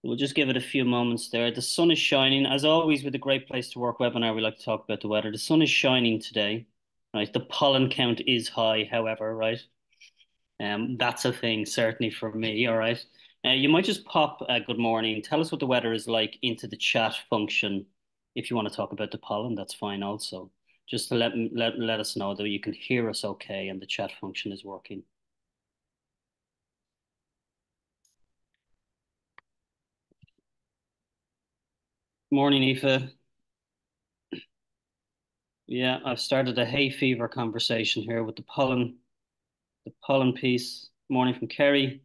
We'll just give it a few moments there. The sun is shining. As always, with the Great Place to Work webinar, we like to talk about the weather. The sun is shining today, right? The pollen count is high, however, right? That's a thing, certainly for me, all right? You might just pop good morning. Tell us what the weather is like into the chat function. If you want to talk about the pollen, that's fine also. Just to let us know that you can hear us okay and the chat function is working. Morning, Aoife. Yeah, I've started a hay fever conversation here with the pollen piece. Morning from Kerry.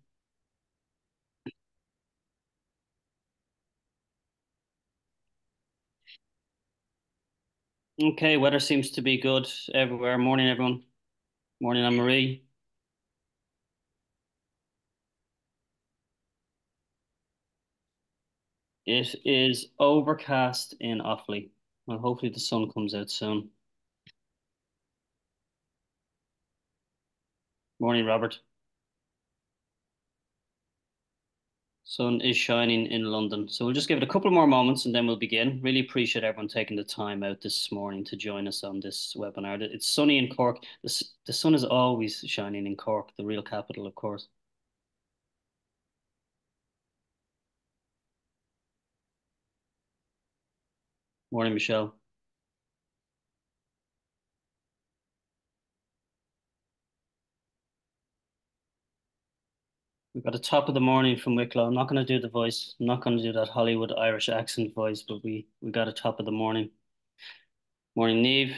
Okay, weather seems to be good everywhere. Morning, everyone. Morning, Anne-Marie. It is overcast in Offaly. Well, hopefully the sun comes out soon. Morning, Robert. Sun is shining in London. So we'll just give it a couple more moments and then we'll begin. Really appreciate everyone taking the time out this morning to join us on this webinar. It's sunny in Cork. The sun is always shining in Cork, the real capital, of course. Morning, Michelle. We've got a top of the morning from Wicklow. I'm not going to do the voice. I'm not going to do that Hollywood Irish accent voice, but we got a top of the morning. Morning, Neve.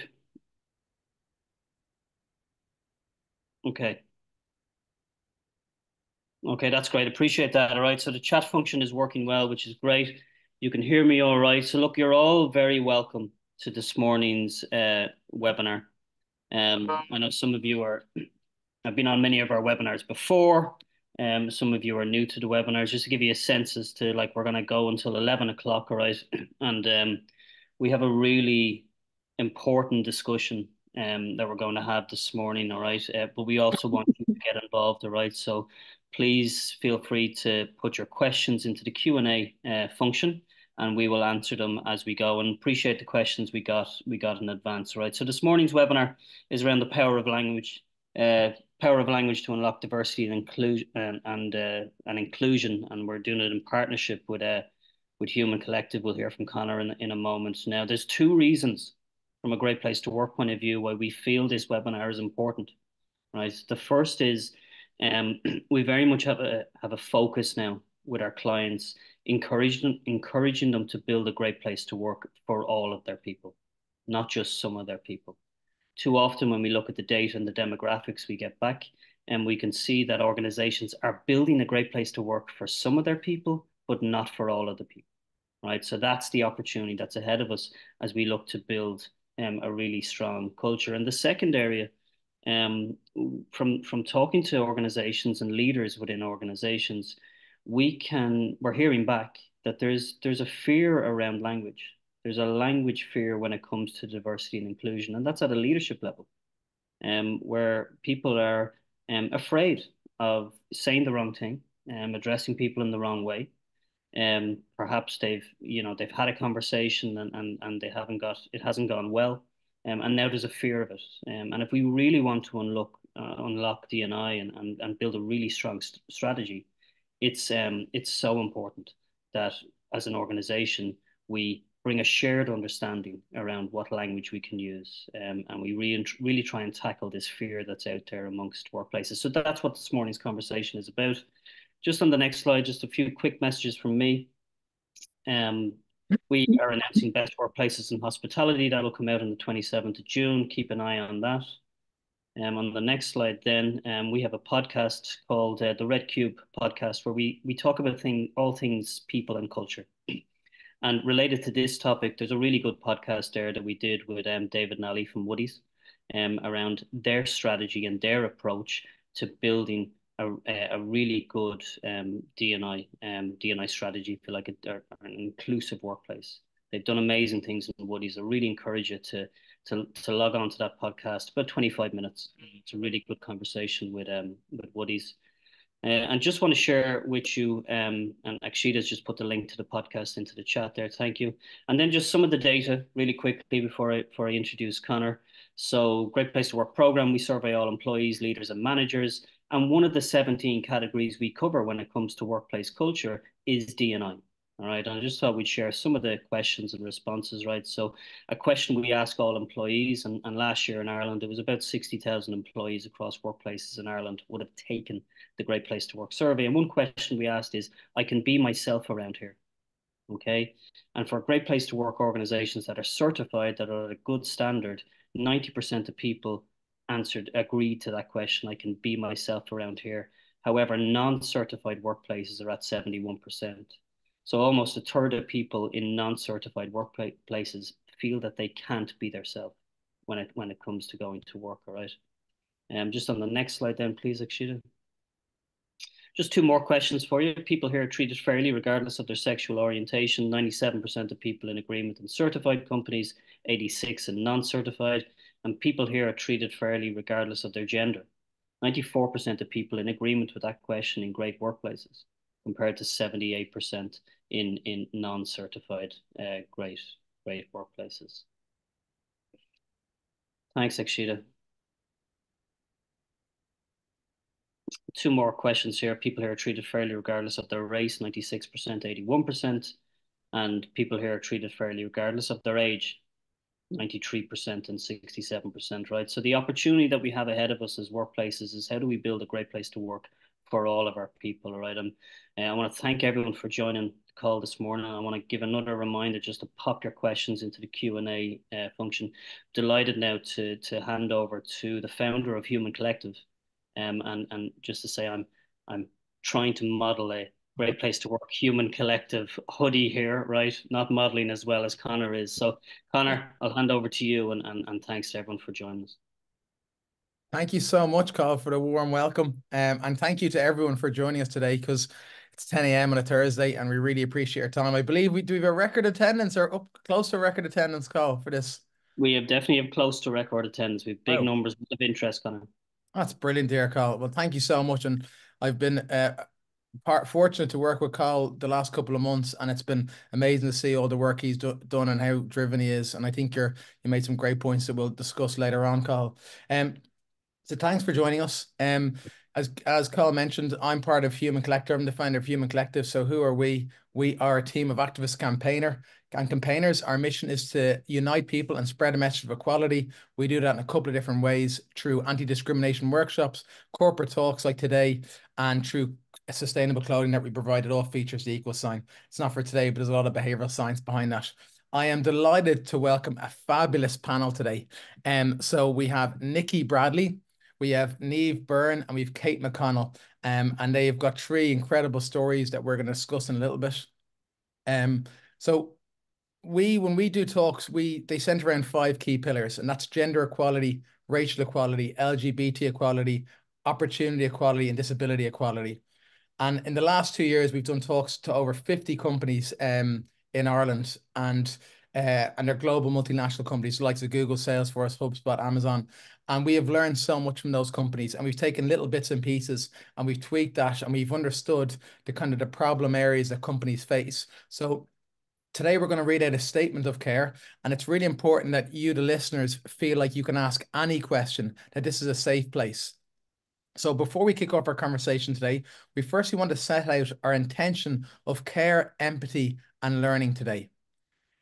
Okay. Okay, that's great. Appreciate that. All right. So the chat function is working well, which is great. You can hear me all right. So look, you're all very welcome to this morning's webinar. I know some of you are I've been on many of our webinars before. Some of you are new to the webinars, just to give you a sense as to like we're going to go until 11 o'clock, all right? And we have a really important discussion that we're going to have this morning, all right? But we also want you to get involved, all right? So please feel free to put your questions into the Q&A function and we will answer them as we go and appreciate the questions we got in advance, all right? So this morning's webinar is around the power of language. Power of language to unlock diversity and inclusion and inclusion, and we're doing it in partnership with Human Collective. We'll hear from Conor in a moment. Now, there's two reasons from a Great Place to Work point of view why we feel this webinar is important. Right, the first is we very much have a focus now with our clients, encouraging them to build a great place to work for all of their people, not just some of their people. Too often when we look at the data and the demographics we get back, and we can see that organizations are building a great place to work for some of their people, but not for all of the people, right? So that's the opportunity that's ahead of us as we look to build a really strong culture. And the second area, um, from talking to organizations and leaders within organizations, we're hearing back that there's a fear around language. There's a language fear when it comes to diversity and inclusion, and that's at a leadership level, where people are afraid of saying the wrong thing, addressing people in the wrong way. Perhaps they've had a conversation and it hasn't gone well, and now there's a fear of it. And if we really want to unlock D&I and build a really strong strategy, it's so important that as an organization we bring a shared understanding around what language we can use, and we really try and tackle this fear that's out there amongst workplaces. So that's what this morning's conversation is about. Just on the next slide, just a few quick messages from me. Um, we are announcing best workplaces in hospitality. That'll come out on the 27th of June. Keep an eye on that. On the next slide, then we have a podcast called the Red Cube Podcast, where we talk about all things people and culture. And related to this topic, there's a really good podcast there that we did with David and Ali from Woody's around their strategy and their approach to building a really good D&I strategy, if you like, an inclusive workplace. They've done amazing things in Woody's. I really encourage you to log on to that podcast. About 25 minutes. It's a really good conversation with Woody's. And just want to share with you, and Akshida's just put the link to the podcast into the chat there. Thank you. And then just some of the data really quickly before I introduce Conor. So, Great Place to Work program, we survey all employees, leaders, and managers. And one of the 17 categories we cover when it comes to workplace culture is D&I. All right. And I just thought we'd share some of the questions and responses, right? So, a question we ask all employees, and last year in Ireland, there was about 60,000 employees across workplaces in Ireland would have taken the Great Place to Work survey. And one question we asked is, I can be myself around here. Okay. And for Great Place to Work organizations that are certified, that are at a good standard, 90% of people agreed to that question. I can be myself around here. However, non-certified workplaces are at 71%. So almost a third of people in non-certified workplaces feel that they can't be themselves when it comes to going to work. All right. Just on the next slide, then, please, Akshita. Just two more questions for you. People here are treated fairly regardless of their sexual orientation. 97% of people in agreement in certified companies, 86 in non-certified. And people here are treated fairly regardless of their gender. 94% of people in agreement with that question in great workplaces, compared to 78% in non-certified great workplaces. Thanks, Akshita. Two more questions here. People here are treated fairly regardless of their race, 96%, 81%. And people here are treated fairly regardless of their age, 93% and 67%, right? So the opportunity that we have ahead of us as workplaces is, how do we build a great place to work for all of our people, right? And I want to thank everyone for joining the call this morning. I want to give another reminder just to pop your questions into the Q&A function. Delighted now to hand over to the founder of Human Collective, and just to say I'm trying to model a Great Place to Work Human Collective hoodie here, right? Not modeling as well as Conor is. So, Conor, I'll hand over to you, and thanks to everyone for joining us. Thank you so much, Carl, for the warm welcome. And thank you to everyone for joining us today, because it's 10 a.m. on a Thursday and we really appreciate your time. I believe we do have a record attendance, or up close to record attendance, Carl, for this. We have definitely close to record attendance. We have big numbers of interest, Conor. That's brilliant there, Carl. Well, thank you so much. And I've been fortunate to work with Carl the last couple of months, and it's been amazing to see all the work he's done and how driven he is. And I think you made some great points that we'll discuss later on, Carl. So thanks for joining us. As Carl mentioned, I'm part of Human Collective. I'm the founder of Human Collective. So who are we? We are a team of activist campaigners. Our mission is to unite people and spread a message of equality. We do that in a couple of different ways: through anti-discrimination workshops, corporate talks like today, and through sustainable clothing that we provide. It all features the equal sign. It's not for today, but there's a lot of behavioral science behind that. I am delighted to welcome a fabulous panel today. So we have Nikki Bradley, we have Niamh Byrne, and we have Kate McConnell. And they've got three incredible stories that we're going to discuss in a little bit. So when we do talks, they center around 5 key pillars, and that's gender equality, racial equality, LGBT equality, opportunity equality, and disability equality. And in the last 2 years, we've done talks to over 50 companies in Ireland, and they're global multinational companies, like the Google, Salesforce, HubSpot, Amazon. And we have learned so much from those companies, and we've taken little bits and pieces and we've tweaked that, and we've understood the problem areas that companies face. So today we're going to read out a statement of care, and it's really important that you, the listeners, feel like you can ask any question, that this is a safe place. So before we kick off our conversation today, we firstly want to set out our intention of care, empathy, and learning today.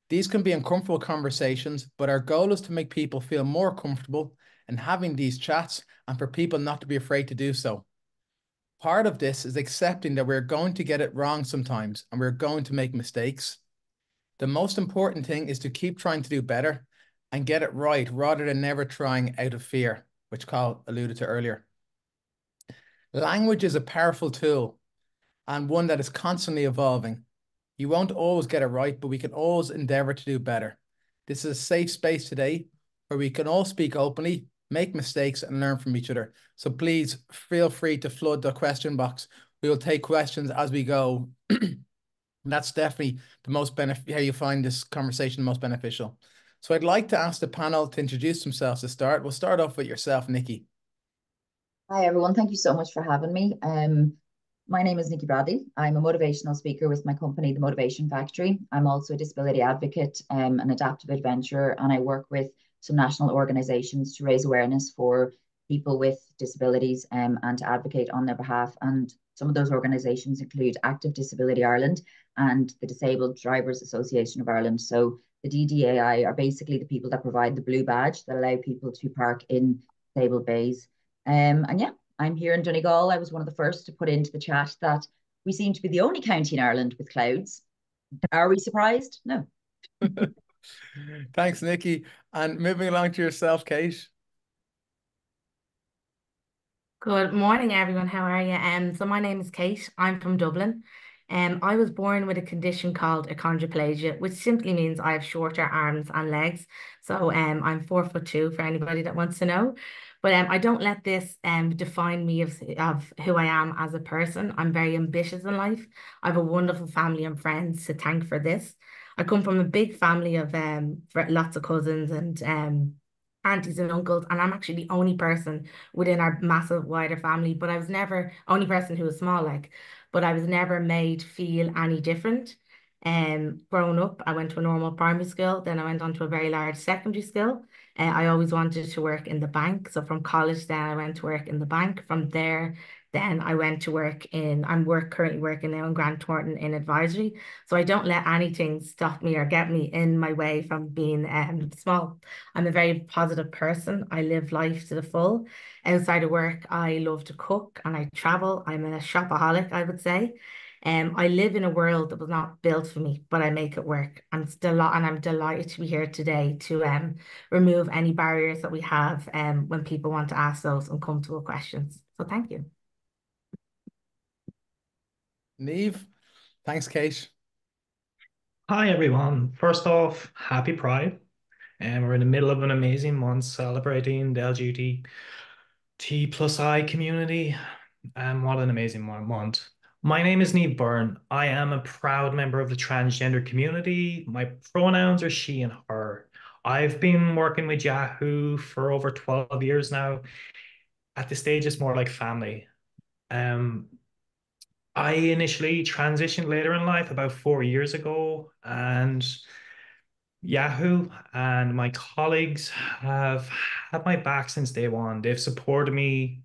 These can be uncomfortable conversations, but our goal is to make people feel more comfortable in having these chats, and for people not to be afraid to do so. Part of this is accepting that we're going to get it wrong sometimes, and we're going to make mistakes. The most important thing is to keep trying to do better and get it right, rather than never trying out of fear, which Carl alluded to earlier. Language is a powerful tool, and one that is constantly evolving. You won't always get it right, but we can always endeavor to do better. This is a safe space today where we can all speak openly, make mistakes, and learn from each other. So please feel free to flood the question box. We will take questions as we go. That's definitely the most how you find this conversation the most beneficial. So I'd like to ask the panel to introduce themselves to start. We'll start off with yourself, Nikki. Hi, everyone. Thank you so much for having me. My name is Nikki Bradley. I'm a motivational speaker with my company, The Motivation Factory. I'm also a disability advocate, an adaptive adventurer, and I work with some national organisations to raise awareness for people with disabilities and to advocate on their behalf. And some of those organisations include Active Disability Ireland and the Disabled Drivers Association of Ireland. So the DDAI are basically the people that provide the blue badge that allow people to park in disabled bays. And yeah, I'm here in Donegal. I was one of the first to put into the chat that we seem to be the only county in Ireland with clouds. Are we surprised? No. Thanks, Nikki. And moving along to yourself, Kate. Good morning, everyone. How are you? So my name is Kate. I'm from Dublin. I was born with a condition called achondroplasia, which simply means I have shorter arms and legs. So I'm 4'2" for anybody that wants to know. But I don't let this define me of who I am as a person. I'm very ambitious in life. I have a wonderful family and friends to thank for this. I come from a big family of lots of cousins and aunties and uncles, and I'm actually the only person within our massive wider family, but I was never only person who was small, like, but I was never made feel any different. Growing up, I went to a normal primary school, then I went on to a very large secondary school. I always wanted to work in the bank. So from college, then I went to work in the bank. From there, then I went to work in, currently working now in Grant Thornton in advisory. So I don't let anything stop me or get me in my way from being small. I'm a very positive person. I live life to the full. Outside of work, I love to cook and I travel. I'm a shopaholic, I would say. I live in a world that was not built for me, but I make it work. I'm delighted to be here today to remove any barriers that we have when people want to ask those uncomfortable questions. So thank you. Neve. Thanks, Kate. Hi everyone. First off, happy Pride. And we're in the middle of an amazing month celebrating the LGBT plus I community. And what an amazing month. My name is Neve Byrne. I am a proud member of the transgender community. My pronouns are she and her. I've been working with Yahoo for over 12 years now. At this stage, it's more like family. Um, I initially transitioned later in life about 4 years ago, and Yahoo and my colleagues have had my back since day one. They've supported me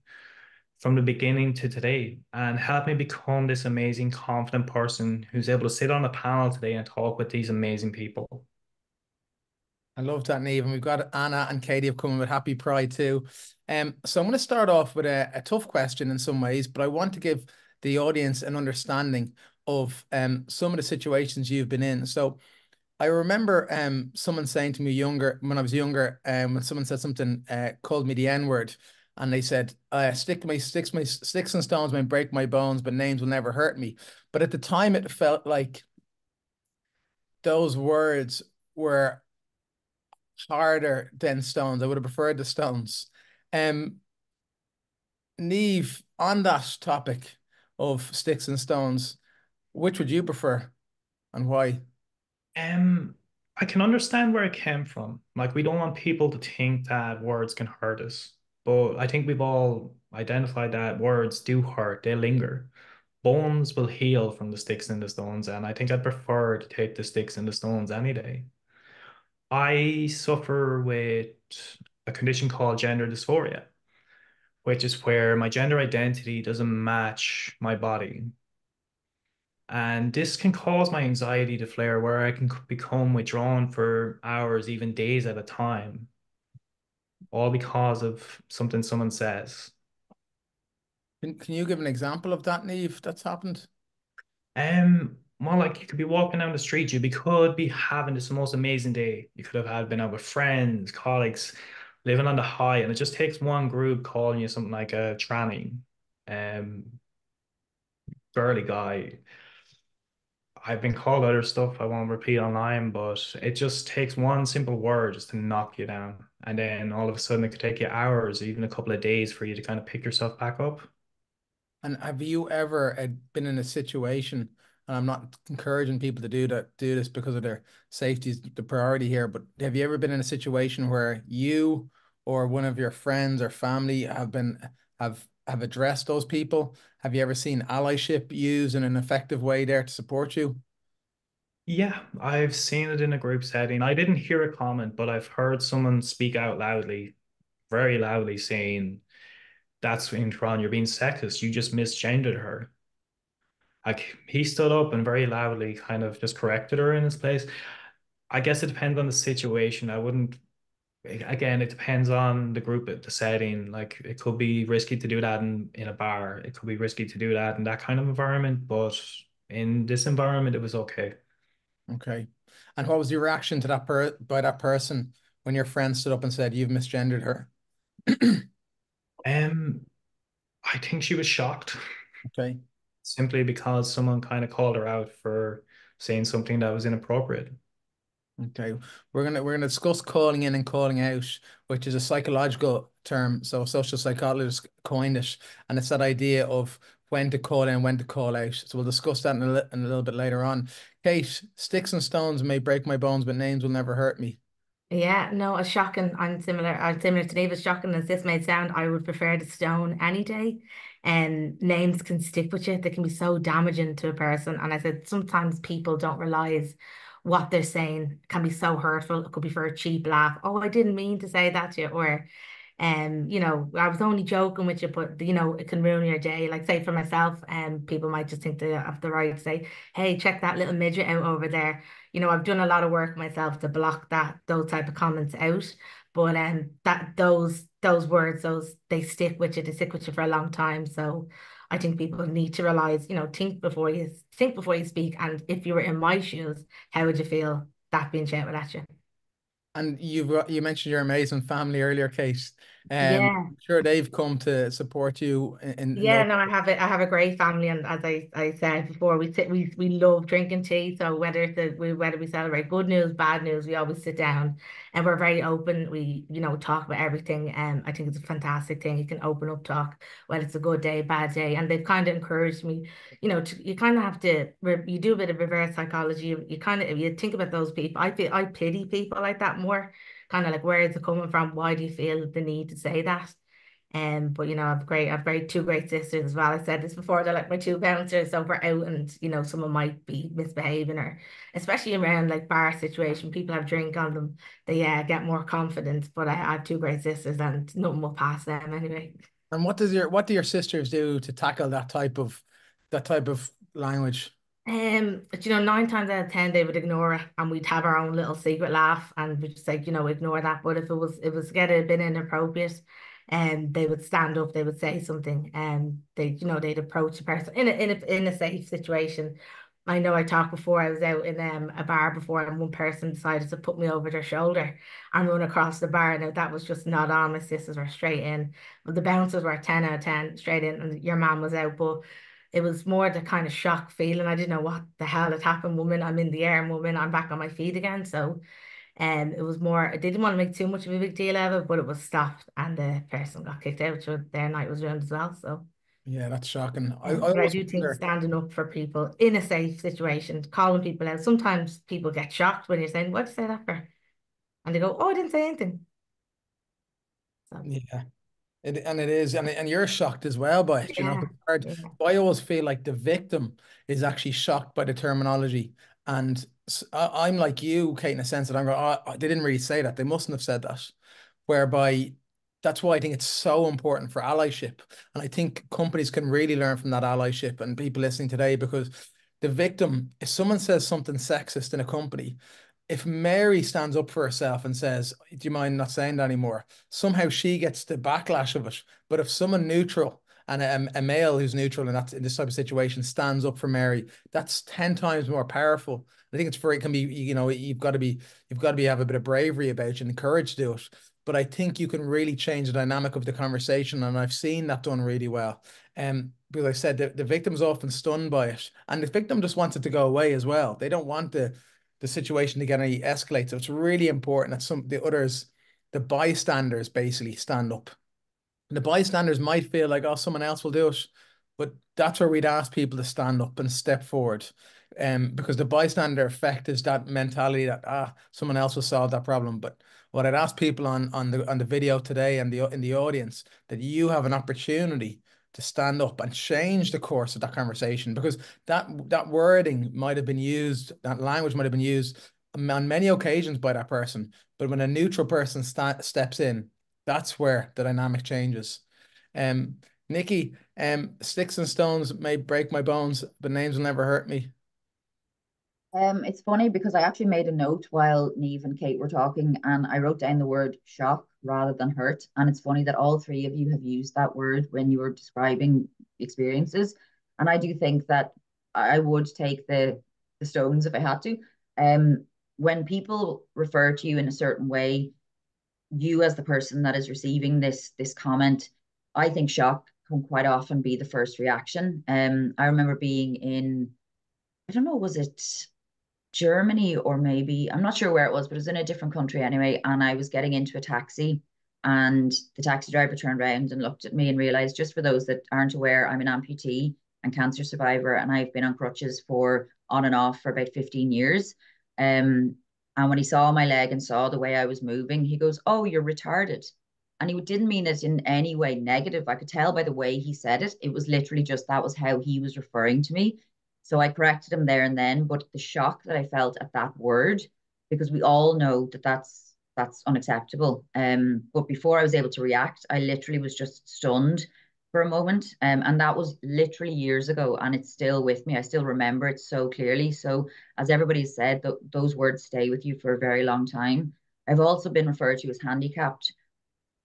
from the beginning to today and helped me become this amazing, confident person who's able to sit on a panel today and talk with these amazing people. I love that, Neve. And we've got Anna and Katie have come with Happy Pride too. So I'm going to start off with a tough question in some ways, but I want to give the audience an understanding of some of the situations you've been in. So I remember someone saying to me when I was younger, when someone said something, called me the N-word, and they said, sticks and stones may break my bones, but names will never hurt me. But at the time, it felt like those words were harder than stones. I would have preferred the stones. Um, Neve, on that topic of sticks and stones, which would you prefer and why? Um, I can understand where it came from. Like, we don't want people to think that words can hurt us, but I think we've all identified that words do hurt, they linger. Bones will heal from the sticks and the stones, and I think I'd prefer to take the sticks and the stones any day. I suffer with a condition called gender dysphoria, which is where my gender identity doesn't match my body. And this can cause my anxiety to flare where I can become withdrawn for hours, even days at a time, all because of something someone says. Can you give an example of that, Neve, that's happened? Well, like, you could be walking down the street, could be having this most amazing day. You could have had been out with friends, colleagues, living on the high, and it just takes one group calling you something like a tranny, um, girly guy. I've been called other stuff I won't repeat online, but it just takes one simple word just to knock you down. And then all of a sudden it could take you hours, even a couple of days for you to kind of pick yourself back up. And have you ever been in a situation, and I'm not encouraging people to do this because of their safety is the priority here, but have you ever been in a situation where you or one of your friends or family have have addressed those people? Have you ever seen allyship used in an effective way there to support you? Yeah, I've seen it in a group setting. I didn't hear a comment, but I've heard someone speak out loudly, very loudly, saying, "That's in Tron, you're being sexist. You just misgendered her." Like he stood up and very loudly kind of just corrected her in his place. I guess it depends on the situation. I wouldn't, again, it depends on the group, the setting. Like it could be risky to do that in a bar. It could be risky to do that in that kind of environment, but in this environment, it was okay. Okay. And what was your reaction to that by that person when your friend stood up and said you've misgendered her? Um, I think she was shocked Okay. simply because someone kind of called her out for saying something that was inappropriate. Okay, we're gonna discuss calling in and calling out, which is a psychological term. So social psychologists coined it, and it's that idea of when to call in, when to call out. So we'll discuss that in a little bit later on. Kate, sticks and stones may break my bones, but names will never hurt me. Yeah, no, as shocking. I'm similar to Dave. As shocking as this may sound, I would prefer the stone any day. And names can stick with you. They can be so damaging to a person. And I said sometimes people don't realize what they're saying can be so hurtful. It could be for a cheap laugh. Oh, I didn't mean to say that to you. Or I was only joking with you, but it can ruin your day. Like say for myself, people might just think they have the right to say, hey, check that little midget out over there. I've done a lot of work myself to block those type of comments out. But that those words, they stick with you, they stick with you for a long time. So I think people need to realize, think before you speak. And if you were in my shoes, how would you feel that being shouted at you? And you mentioned your amazing family earlier, Kate. Yeah. I'm sure they've come to support you in Yeah, those. no, I have a great family, and as I said before, we love drinking tea. So whether we celebrate good news, bad news, we always sit down, and we're very open. We talk about everything, and I think it's a fantastic thing. You can open up, talk whether it's a good day, bad day, and they've kind of encouraged me. You kind of have to you do a bit of reverse psychology. You kind of if you think about those people, I pity people like that more. Kind of like, where is it coming from? Why do you feel the need to say that? But I've two great sisters as well. I said this before, they're like my two bouncers. So if we're out and someone might be misbehaving, or especially around like bar situation, people have drink on them, they get more confidence. But I have two great sisters and nothing will pass them anyway. And what do your sisters do to tackle that type of language? But 9 times out of 10 they would ignore it, and we'd have our own little secret laugh, and we'd just like, ignore that. But if it was getting a bit inappropriate, they would stand up, they would say something, and they'd approach the person in a safe situation. I know I talked before, I was out in a bar before, and one person decided to put me over their shoulder and run across the bar. Now that was just not on. My sisters were straight in. But the bouncers were 10 out of 10 straight in, and your man was out. But it was more the kind of shock feeling. I didn't know what the hell had happened. Woman, I'm in the air, and woman, I'm back on my feet again. So it was more, I didn't want to make too much of a big deal out of it, but it was stopped, and the person got kicked out, so their night was ruined as well. So Yeah, that's shocking. I but I always do think wonder. standing up for people in a safe situation, calling people out. Sometimes people get shocked when you're saying, "What'd you say that for?" And they go, "Oh, I didn't say anything." So Yeah. And it is, and you're shocked as well by it, yeah, it's hard. yeah, But I always feel like the victim is actually shocked by the terminology. And I'm like you, Kate, in a sense that I'm going, oh, they didn't really say that. They mustn't have said that. Whereby that's why I think it's so important for allyship. And I think companies can really learn from that allyship and people listening today, because the victim, if someone says something sexist in a company, if Mary stands up for herself and says, do you mind not saying that anymore? Somehow she gets the backlash of it. But if someone neutral and a male who's neutral in this type of situation stands up for Mary, that's 10 times more powerful. I think it can be, you've got to have a bit of bravery about you and courage to do it. But I think you can really change the dynamic of the conversation. And I've seen that done really well. Because I said the victim's often stunned by it. And the victim just wants it to go away as well. They don't want the situation to get any escalate. So it's really important that the bystanders basically stand up. And the bystanders might feel like, oh, someone else will do it. But that's where we'd ask people to stand up and step forward. Because the bystander effect is that mentality that someone else will solve that problem. But what I'd ask people on the video today and in the audience, that you have an opportunity to stand up and change the course of that conversation, because that wording might have been used, that language might have been used on many occasions by that person, but when a neutral person steps in, that's where the dynamic changes. Nikki, sticks and stones may break my bones, but names will never hurt me. It's funny because I actually made a note while Neve and Kate were talking, and I wrote down the word shock rather than hurt. And it's funny that all three of you have used that word when you were describing experiences. And I do think that I would take the stones if I had to. When people refer to you in a certain way, you as the person that is receiving this comment, I think shock can quite often be the first reaction. I remember being in, I don't know, was it Germany, or maybe I'm not sure where it was, but it was in a different country anyway. And I was getting into a taxi, and the taxi driver turned around and looked at me and realized, just for those that aren't aware, I'm an amputee and cancer survivor, and I've been on crutches for on and off for about 15 years. And when he saw my leg and saw the way I was moving, he goes, "Oh, you're retarded." And he didn't mean it in any way negative. I could tell by the way he said it. It was literally just that was how he was referring to me. So I corrected him there and then, but the shock that I felt at that word, because we all know that that's unacceptable. But before I was able to react, I literally was just stunned for a moment. And that was literally years ago, and it's still with me. I still remember it so clearly. So as everybody said, those words stay with you for a very long time. I've also been referred to as handicapped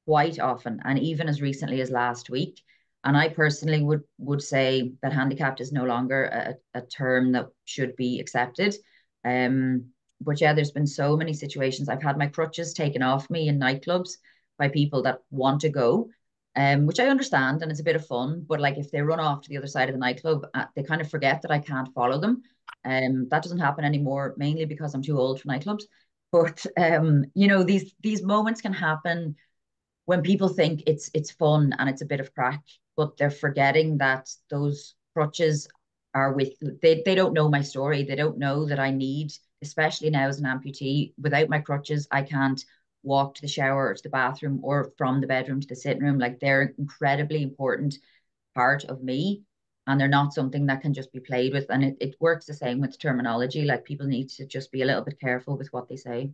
quite often, and even as recently as last week. And I personally would say that handicapped is no longer a term that should be accepted. But yeah, there's been so many situations. I've had my crutches taken off me in nightclubs by people that want to go, which I understand, and it's a bit of fun. But like, if they run off to the other side of the nightclub, they kind of forget that I can't follow them. That doesn't happen anymore, mainly because I'm too old for nightclubs. But you know, these moments can happen when people think it's fun and it's a bit of crack, but they're forgetting that those crutches are with they don't know my story. They don't know that I need, especially now as an amputee, without my crutches, I can't walk to the shower or to the bathroom or from the bedroom to the sitting room. Like, they're an incredibly important part of me, and they're not something that can just be played with. And it works the same with terminology. Like, people need to just be a little bit careful with what they say.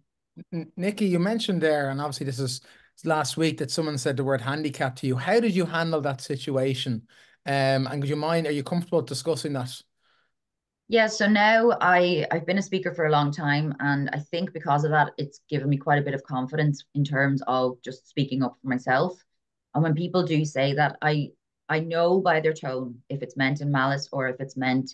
Nikki, you mentioned there, and obviously this is last week, that someone said the word handicap to you. How did you handle that situation? And would you mind, are you comfortable discussing that? Yeah, so now I've been a speaker for a long time, and I think because of that, it's given me quite a bit of confidence in terms of just speaking up for myself. And when people do say that, I know by their tone if it's meant in malice or if it's meant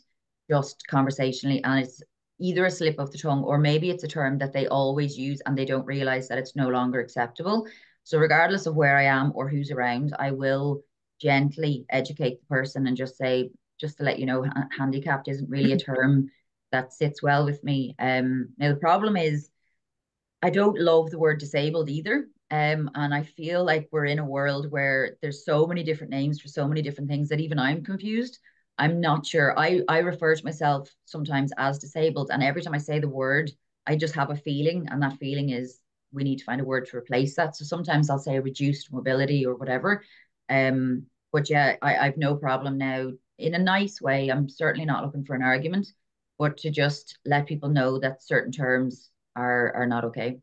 just conversationally, and it's either a slip of the tongue or maybe it's a term that they always use and they don't realize that it's no longer acceptable. So regardless of where I am or who's around, I will gently educate the person and just say, just to let you know, handicapped isn't really a term that sits well with me. Now the problem is I don't love the word disabled either. And I feel like we're in a world where there's so many different names for so many different things that even I'm confused. I'm not sure. I refer to myself sometimes as disabled, and every time I say the word, I just have a feeling, and that feeling is we need to find a word to replace that. So sometimes I'll say reduced mobility or whatever. But yeah, I've no problem now, in a nice way. I'm certainly not looking for an argument, but to just let people know that certain terms are not okay.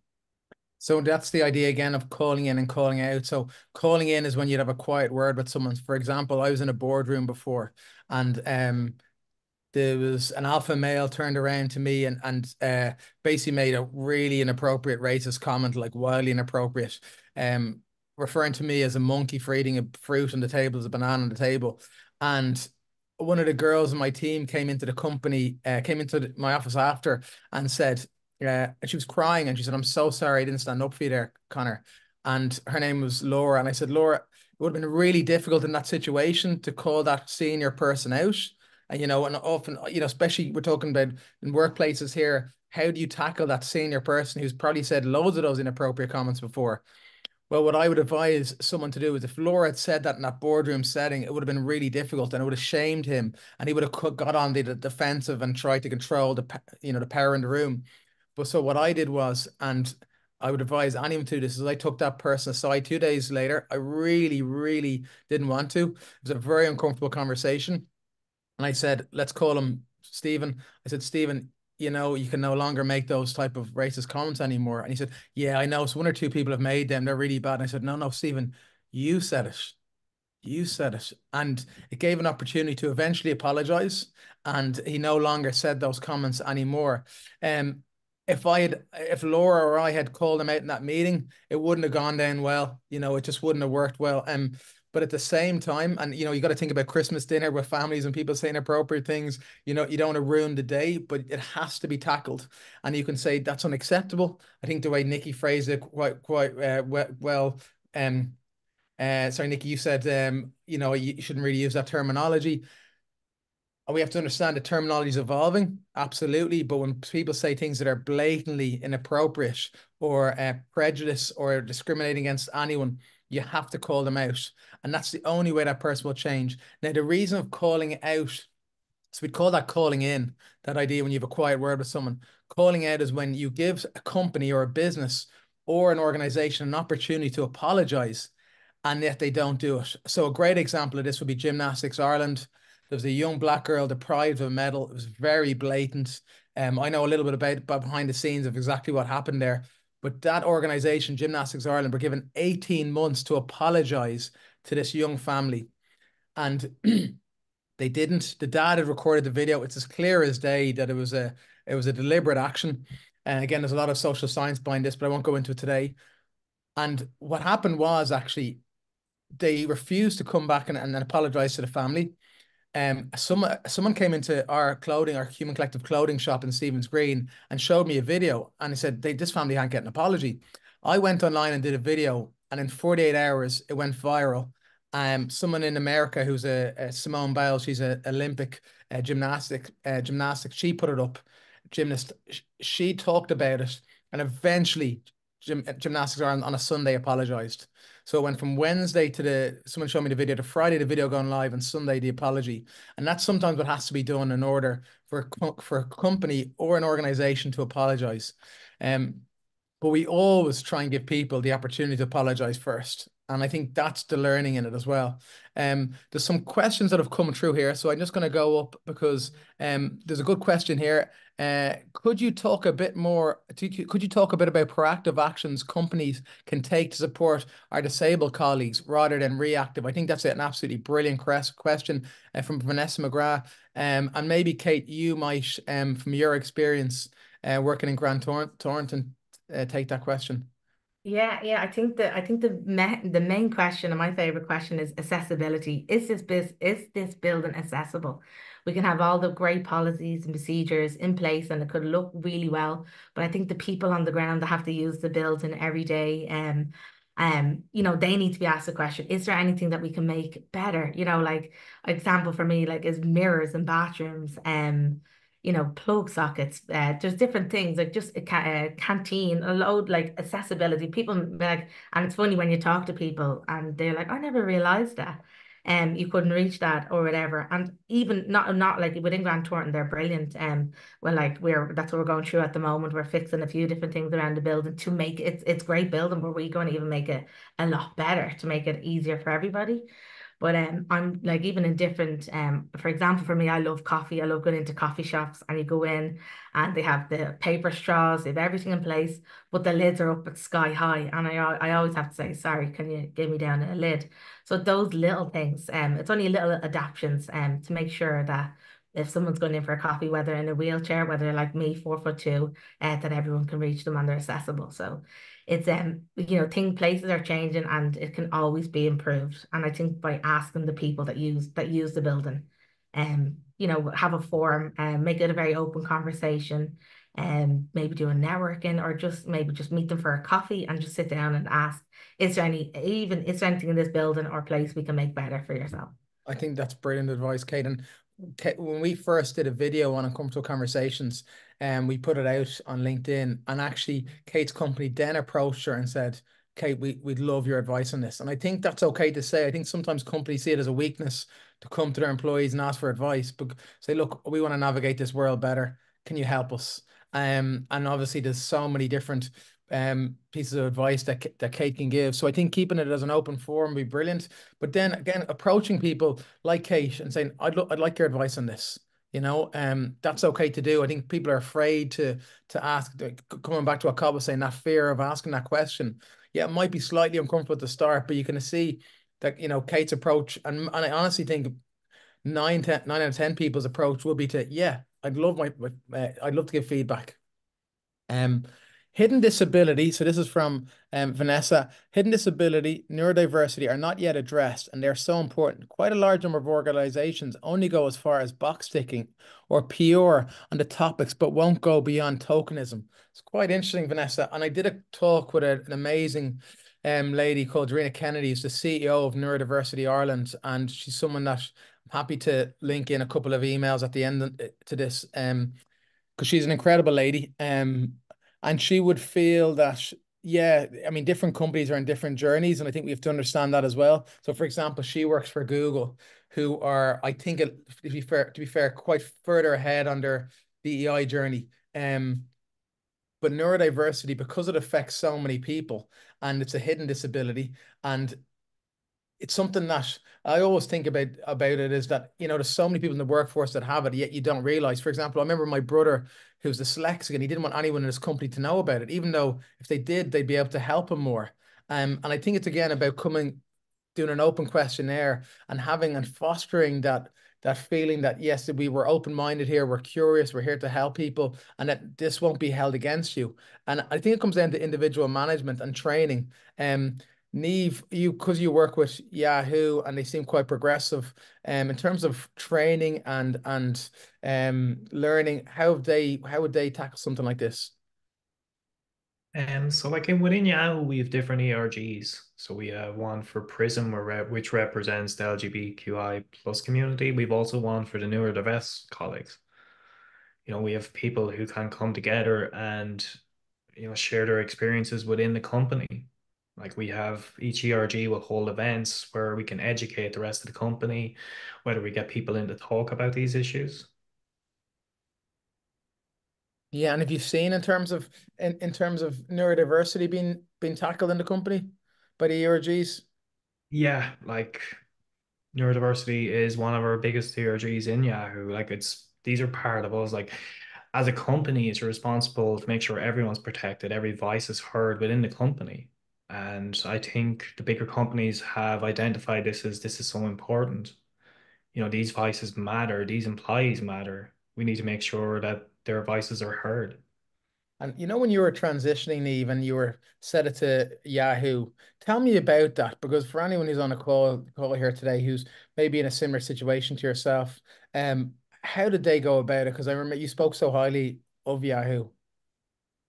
So that's the idea again of calling in and calling out. So calling in is when you'd have a quiet word with someone. For example, I was in a boardroom before, and there was an alpha male turned around to me and basically made a really inappropriate racist comment, like wildly inappropriate, referring to me as a monkey for eating a fruit on the table, as a banana on the table. And one of the girls in my team came into the company, came into my office after and said, and she was crying and she said, "I'm so sorry I didn't stand up for you there, Conor." And her name was Laura. And I said, "Laura, it would have been really difficult in that situation to call that senior person out. And, you know, and often, you know, especially we're talking about in workplaces here, how do you tackle that senior person who's probably said loads of those inappropriate comments before?" Well, what I would advise someone to do is, if Laura had said that in that boardroom setting, it would have been really difficult and it would have shamed him, and he would have got on the defensive and tried to control the, you know, the power in the room. But so what I did was, and I would advise anyone to do this is I took that person aside 2 days later. I really, really didn't want to. It was a very uncomfortable conversation. And I said, let's call him Stephen. I said, Stephen, you know, you can no longer make those type of racist comments anymore. And he said, yeah, I know. So one or two people have made them. They're really bad. And I said, no, Stephen, you said it. You said it. And it gave an opportunity to eventually apologize. And he no longer said those comments anymore. Um, if Laura or I had called him out in that meeting, it wouldn't have gone down well. You know, it just wouldn't have worked well. But at the same time, and you know, you got to think about Christmas dinner with families and people saying appropriate things. You know, you don't want to ruin the day, but it has to be tackled. And you can say that's unacceptable. I think the way Nikki phrased it quite well. Sorry, Nikki, you said you know, you shouldn't really use that terminology. And we have to understand the terminology is evolving, absolutely. But when people say things that are blatantly inappropriate or prejudice or discriminating against anyone, you have to call them out. And that's the only way that person will change. Now, the reason of calling it out, so we'd call that calling in, that idea when you have a quiet word with someone. Calling out is when you give a company or a business or an organization an opportunity to apologize and yet they don't do it. So a great example of this would be Gymnastics Ireland. There was a young black girl deprived of a medal. It was very blatant. I know a little bit about behind the scenes of exactly what happened there. But that organization, Gymnastics Ireland, were given 18 months to apologize to this young family. And they didn't. The dad had recorded the video. It's as clear as day that it was a deliberate action. And again, there's a lot of social science behind this, but I won't go into it today. And what happened was actually they refused to come back and apologize to the family. Someone came into our Human Collective clothing shop in Stephen's Green and showed me a video, and he said this family can't get an apology. I went online and did a video, and in 48 hours it went viral. Someone in America who's a Simone Biles, she's an Olympic gymnastics. She put it up. Gymnast. She talked about it, and eventually, Gymnastics on a Sunday apologized. So it went from Wednesday someone showed me the video, to Friday, the video going live, and Sunday, the apology. And that's sometimes what has to be done in order for a company or an organization to apologize. But we always try and give people the opportunity to apologize first. And I think that's the learning in it as well. There's some questions that have come through here. So I'm just going to go up because there's a good question here. Could you talk a bit more? Could you talk a bit about proactive actions companies can take to support our disabled colleagues rather than reactive? I think that's an absolutely brilliant question from Vanessa McGrath. And maybe Kate, you might, from your experience working in Grand Thornton, take that question. Yeah. I think the main question and my favorite question is accessibility. Is this building accessible? We can have all the great policies and procedures in place, and it could look really well, but I think the people on the ground that have to use the building every day, you know, they need to be asked the question: is there anything that we can make better? You know, like example for me, like is mirrors in bathrooms, you know, plug sockets. There's different things like just a canteen, a load, like accessibility. People like, and it's funny when you talk to people and they're like, I never realized that. You couldn't reach that or whatever. And even not like within Grant Thornton, they're brilliant. Well, like that's what we're going through at the moment. We're fixing a few different things around the building to make it's great building, but we're going to even make it a lot better to make it easier for everybody. But I'm like even in different for example, for me, I love coffee. I love going into coffee shops and you go in and they have the paper straws, they have everything in place, but the lids are up at sky high. And I always have to say, sorry, can you give me down a lid? So those little things, it's only little adaptations to make sure that if someone's going in for a coffee, whether in a wheelchair, whether like me, 4'2", that everyone can reach them and they're accessible. So it's you know, places are changing and it can always be improved. And I think by asking the people that use the building, you know, have a forum and make it a very open conversation, and maybe do a networking or just meet them for a coffee and just sit down and ask, is there anything in this building or place we can make better for yourself? I think that's brilliant advice, Kate. And when we first did a video on Uncomfortable Conversations, and we put it out on LinkedIn, and actually Kate's company then approached her and said, Kate, we'd love your advice on this. And I think that's okay to say. I think sometimes companies see it as a weakness to come to their employees and ask for advice, but say, look, we want to navigate this world better. Can you help us? And obviously there's so many different pieces of advice that Kate can give. So I think keeping it as an open forum would be brilliant. But then again, approaching people like Kate and saying, I'd like your advice on this. That's okay to do. I think people are afraid to ask, coming back to what Cobb was saying, that fear of asking that question. Yeah, it might be slightly uncomfortable at the start, but you can see that, Kate's approach, and I honestly think 9 out of 10 people's approach will be to, yeah, I'd love to give feedback. Um, Hidden disability. So this is from Vanessa. Hidden disability, neurodiversity are not yet addressed, and they're so important. Quite a large number of organizations only go as far as box ticking or PR on the topics, but won't go beyond tokenism. It's quite interesting, Vanessa. And I did a talk with an amazing lady called Rena Kennedy, who's the CEO of Neurodiversity Ireland, and she's someone that I'm happy to link in a couple of emails at the end to this. Because she's an incredible lady. And she would feel that, yeah, I mean, different companies are in different journeys, and I think we have to understand that as well. So, for example, she works for Google, who are, I think, to be fair, quite further ahead on their DEI journey. But neurodiversity, because it affects so many people, and it's a hidden disability, and it's something that I always think about it is that, there's so many people in the workforce that have it, yet you don't realize. For example, I remember my brother who's dyslexic, and he didn't want anyone in his company to know about it, even though if they did, they'd be able to help him more. And I think it's again about doing an open questionnaire and having and fostering that feeling that yes, we were open-minded here, we're curious, we're here to help people, and that this won't be held against you. And I think it comes down to individual management and training. Neve, because you work with Yahoo and they seem quite progressive, in terms of training and learning, how would they tackle something like this? So like within Yahoo, we have different ERGs. So we have one for Prism, which represents the LGBTQI plus community. We've also one for the neurodiverse colleagues. We have people who can come together and, share their experiences within the company. Like we have each ERG will hold events where we can educate the rest of the company, whether we get people in to talk about these issues. Yeah, and have you seen in terms of neurodiversity being tackled in the company by the ERGs? Yeah, like neurodiversity is one of our biggest ERGs in Yahoo. Like these are part of us. Like as a company, it's responsible to make sure everyone's protected, every voice is heard within the company. And I think the bigger companies have identified this is so important. These voices matter, these employees matter. We need to make sure that their voices are heard. And when you were transitioning, Neve, and you were set it to Yahoo, tell me about that, because for anyone who's on a call here today who's maybe in a similar situation to yourself, how did they go about it? Because I remember you spoke so highly of Yahoo.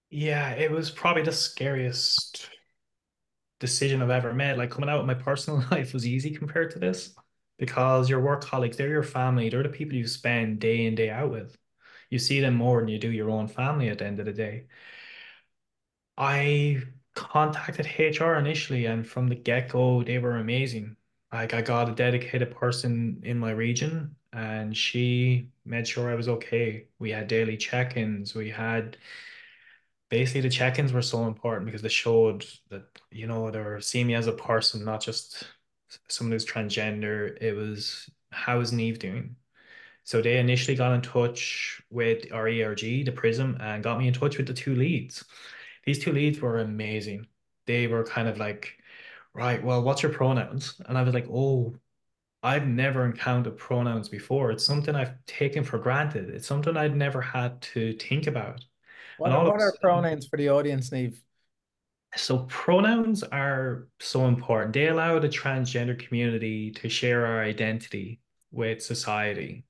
Yeah, it was probably the scariest decision I've ever made. Like coming out of my personal life was easy compared to this because your work colleagues, they're your family, they're the people you spend day in, day out with. You see them more than you do your own family at the end of the day. I contacted HR initially, and from the get-go, they were amazing. Like I got a dedicated person in my region, and she made sure I was okay. We had daily check-ins. We had basically the check-ins were so important because they showed that, they were seeing me as a person, not just someone who's transgender. It was, how is Neve doing? So they initially got in touch with our ERG, the Prism, and got me in touch with the two leads. These two leads were amazing. They were kind of like, right, well, what's your pronouns? And I was like, oh, I've never encountered pronouns before. It's something I've taken for granted. It's something I'd never had to think about. And all of What a are sudden, pronouns for the audience, Neve? so pronouns are so important. They allow the transgender community to share our identity with society.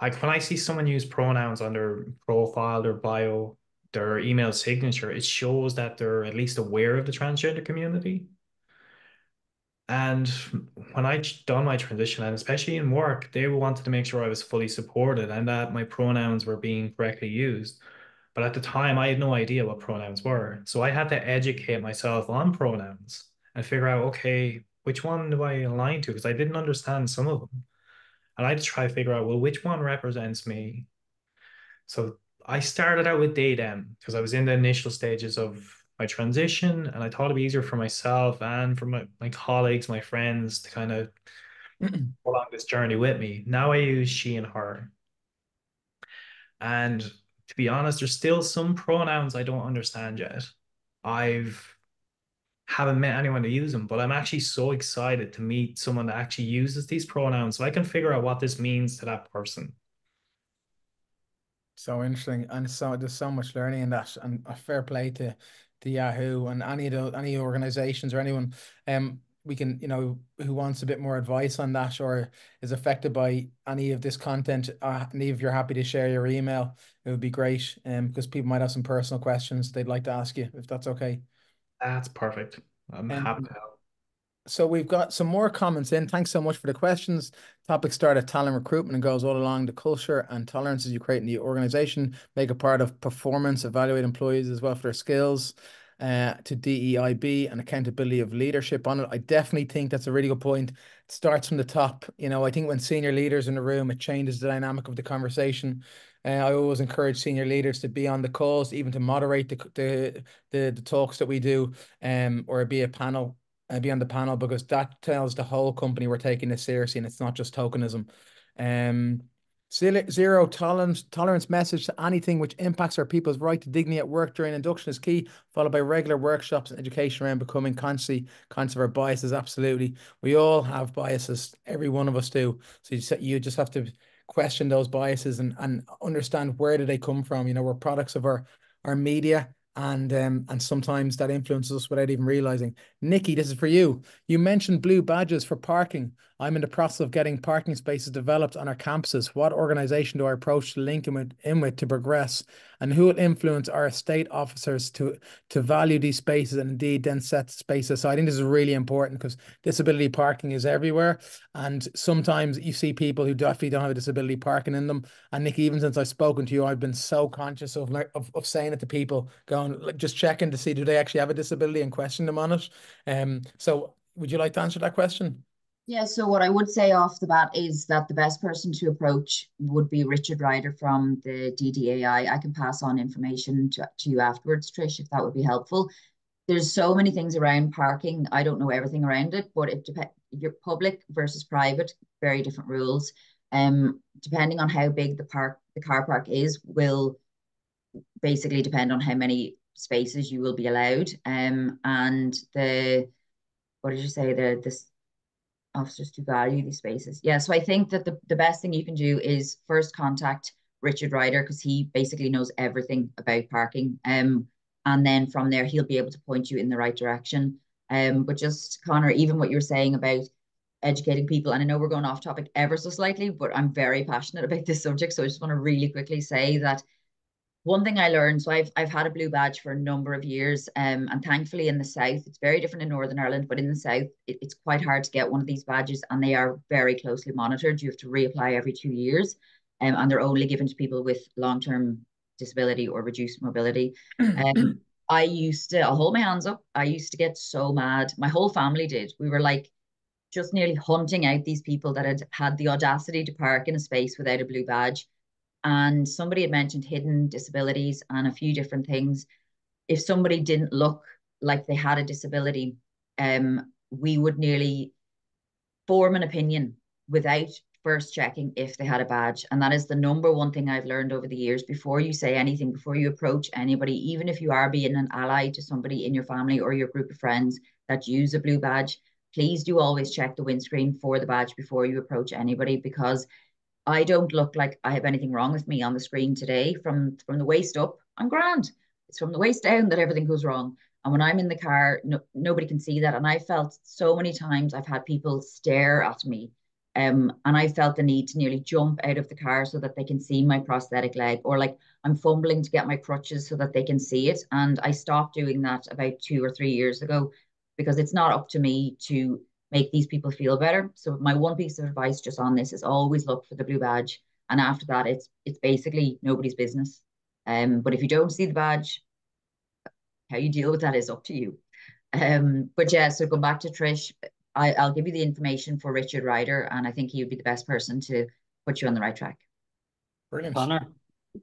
Like when I see someone use pronouns on their profile, their bio, their email signature, it shows that they're at least aware of the transgender community. And when I done my transition, and especially in work, they wanted to make sure I was fully supported and that my pronouns were being correctly used. But at the time, I had no idea what pronouns were. So I had to educate myself on pronouns and figure out, okay, which one do I align to? Because I didn't understand some of them. And I had to try to figure out, well, which one represents me? So I started out with they them because I was in the initial stages of my transition, and I thought it'd be easier for myself and for my colleagues, my friends to kind of go along this journey with me. Now I use she and her. And to be honest, there's still some pronouns I don't understand yet. I've haven't met anyone to use them, but I'm actually so excited to meet someone that actually uses these pronouns so I can figure out what this means to that person. So interesting, and so there's so much learning in that, and a fair play to Yahoo and any organizations or anyone. We can, who wants a bit more advice on that or is affected by any of this content. And if you're happy to share your email, it would be great. Because people might have some personal questions they'd like to ask you, if that's okay. That's perfect. I'm Um, happy to help. So we've got some more comments in. Thanks so much for the questions. Topic start at talent recruitment and goes all along the culture and tolerances you create in the organization. Make a part of performance, evaluate employees as well for their skills, to DEIB and accountability of leadership on it. I definitely think that's a really good point. It starts from the top. I think when senior leaders in the room, it changes the dynamic of the conversation. I always encourage senior leaders to be on the calls, even to moderate the talks that we do, or be a panel be on the panel, because that tells the whole company we're taking this seriously and it's not just tokenism. Um, zero tolerance message to anything which impacts our people's right to dignity at work during induction is key, followed by regular workshops and education around becoming conscious of our biases. Absolutely. We all have biases. Every one of us do. So you just have to question those biases and understand where do they come from. We're products of our media, and sometimes that influences us without even realizing. Nikki, this is for you. You mentioned blue badges for parking. I'm in the process of getting parking spaces developed on our campuses. What organization do I approach to link in with to progress? And who will influence our estate officers to value these spaces and indeed then set spaces? So I think this is really important because disability parking is everywhere. And sometimes you see people who definitely don't have a disability parking in them. And Nikki, even since I've spoken to you, I've been so conscious of saying it to people, going, like, just checking to see do they actually have a disability and question them on it. So would you like to answer that question? Yeah, so what I would say off the bat is that the best person to approach would be Richard Ryder from the DDAI. I can pass on information to you afterwards, Trish, if that would be helpful. There's so many things around parking. I don't know everything around it, but it depends. Your public versus private, very different rules. Depending on how big the car park is, will basically depend on how many spaces you will be allowed. And what did you say? The officers to value these spaces. Yeah, so I think that the best thing you can do is first contact Richard Ryder, because he basically knows everything about parking. And then from there, he'll be able to point you in the right direction. But just, Conor, even what you're saying about educating people, and I know we're going off topic ever so slightly, but I'm very passionate about this subject. So I just want to really quickly say that one thing I learned, so I've had a blue badge for a number of years, and thankfully in the south, it's very different in Northern Ireland, but in the south, it's quite hard to get one of these badges, and they are very closely monitored. You have to reapply every 2 years, and they're only given to people with long-term disability or reduced mobility. I'll hold my hands up. I used to get so mad. My whole family did. We were like just nearly hunting out these people that had had the audacity to park in a space without a blue badge. And somebody had mentioned hidden disabilities and a few different things. If somebody didn't look like they had a disability, we would nearly form an opinion without first checking if they had a badge. And that is the number one thing I've learned over the years. Before you say anything, before you approach anybody, even if you are being an ally to somebody in your family or your group of friends that use a blue badge, please do always check the windscreen for the badge before you approach anybody, because I don't look like I have anything wrong with me on the screen today. From the waist up, I'm grand. It's from the waist down that everything goes wrong. And when I'm in the car, nobody can see that. And I felt so many times I've had people stare at me. And I felt the need to nearly jump out of the car so that they can see my prosthetic leg, or like I'm fumbling to get my crutches so that they can see it. And I stopped doing that about 2 or 3 years ago, because it's not up to me to make these people feel better. So my one piece of advice just on this is always look for the blue badge. And after that, it's basically nobody's business. But if you don't see the badge, how you deal with that is up to you. But yeah, so go back to Trish. I'll give you the information for Richard Ryder, and I think he would be the best person to put you on the right track. Brilliant. Conor,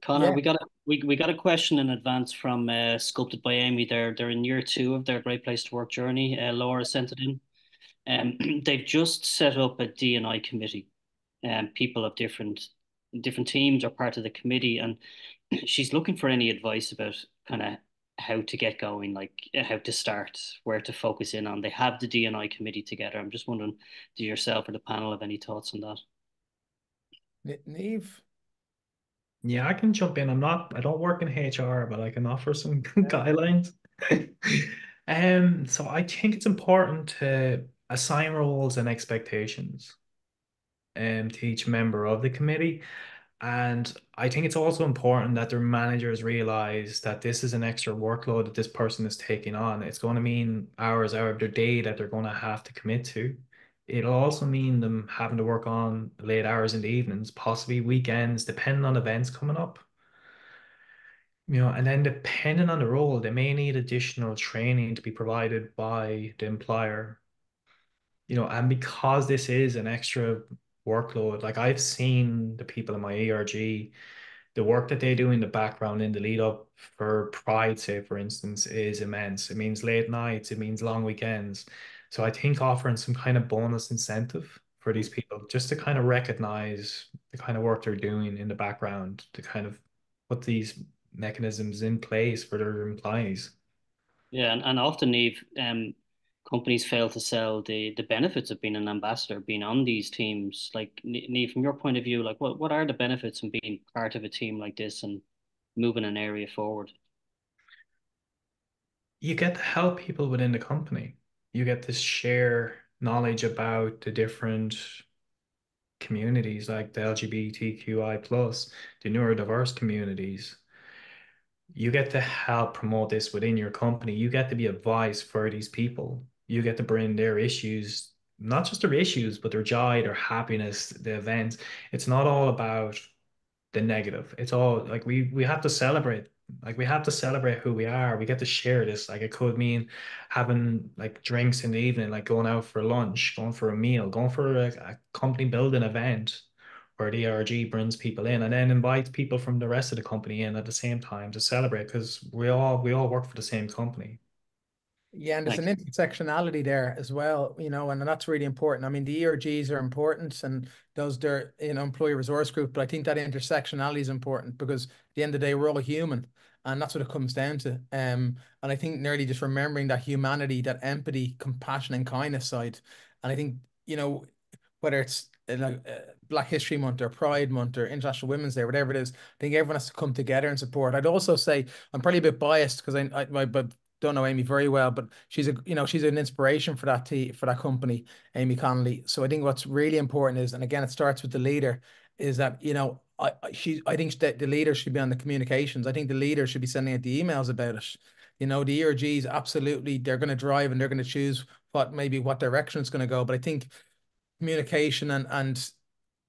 Conor, Yeah. we got a question in advance from Sculpted by Amy. They're in year 2 of their Great Place to Work journey. Laura sent it in. They've just set up a D&I committee. People of different teams are part of the committee, and she's looking for any advice about kind of how to get going, like how to start, where to focus in on. They have the D&I committee together. I'm just wondering, do yourself or the panel have any thoughts on that? Neve? Yeah, I can jump in. I don't work in HR, but I can offer some guidelines. So I think it's important to assign roles and expectations to each member of the committee. And I think it's also important that their managers realize that this is an extra workload that this person is taking on. It's going to mean hours out of their day that they're going to have to commit to. It'll also mean them having to work on late hours in the evenings, possibly weekends, depending on events coming up. And then depending on the role, they may need additional training to be provided by the employer. And because this is an extra workload, like I've seen the people in my ERG, the work that they do in the background in the lead up for Pride, say, for instance, is immense. It means late nights, it means long weekends. So I think offering some kind of bonus incentive for these people just to kind of recognize the kind of work they're doing in the background to kind of put these mechanisms in place for their employees. Yeah, and often, Neve, companies fail to sell the benefits of being an ambassador, being on these teams. Like, Neve, from your point of view, like what are the benefits in being part of a team like this and moving an area forward? You get to help people within the company. You get to share knowledge about the different communities like the LGBTQI plus, the neurodiverse communities. You get to help promote this within your company. You get to be a voice for these people. You get to bring their issues, not just their issues, but their joy, their happiness, the events. It's not all about the negative. It's all like we have to celebrate. Like we have to celebrate who we are. We get to share this. Like it could mean having like drinks in the evening, like going out for lunch, going for a meal, going for a company building event where the ERG brings people in and then invites people from the rest of the company in at the same time to celebrate because we all work for the same company. Yeah, and there's an Thanks. intersectionality there as well, and that's really important. I mean, the ERGs are important and those they're, employee resource group, but I think that intersectionality is important because at the end of the day, we're all human and that's what it comes down to. And I think nearly just remembering that humanity, that empathy, compassion, and kindness side. And I think, whether it's like Black History Month or Pride Month or International Women's Day, whatever it is, I think everyone has to come together and support. I'd also say I'm probably a bit biased because but don't know Amy very well, but she's an inspiration for for that company, Amy Connolly. So I think what's really important is, and again, it starts with the leader, is that I think that the leader should be on the communications. I think the leader should be sending out the emails about it. The ERGs absolutely they're going to drive and they're going to choose what direction it's going to go. But I think communication and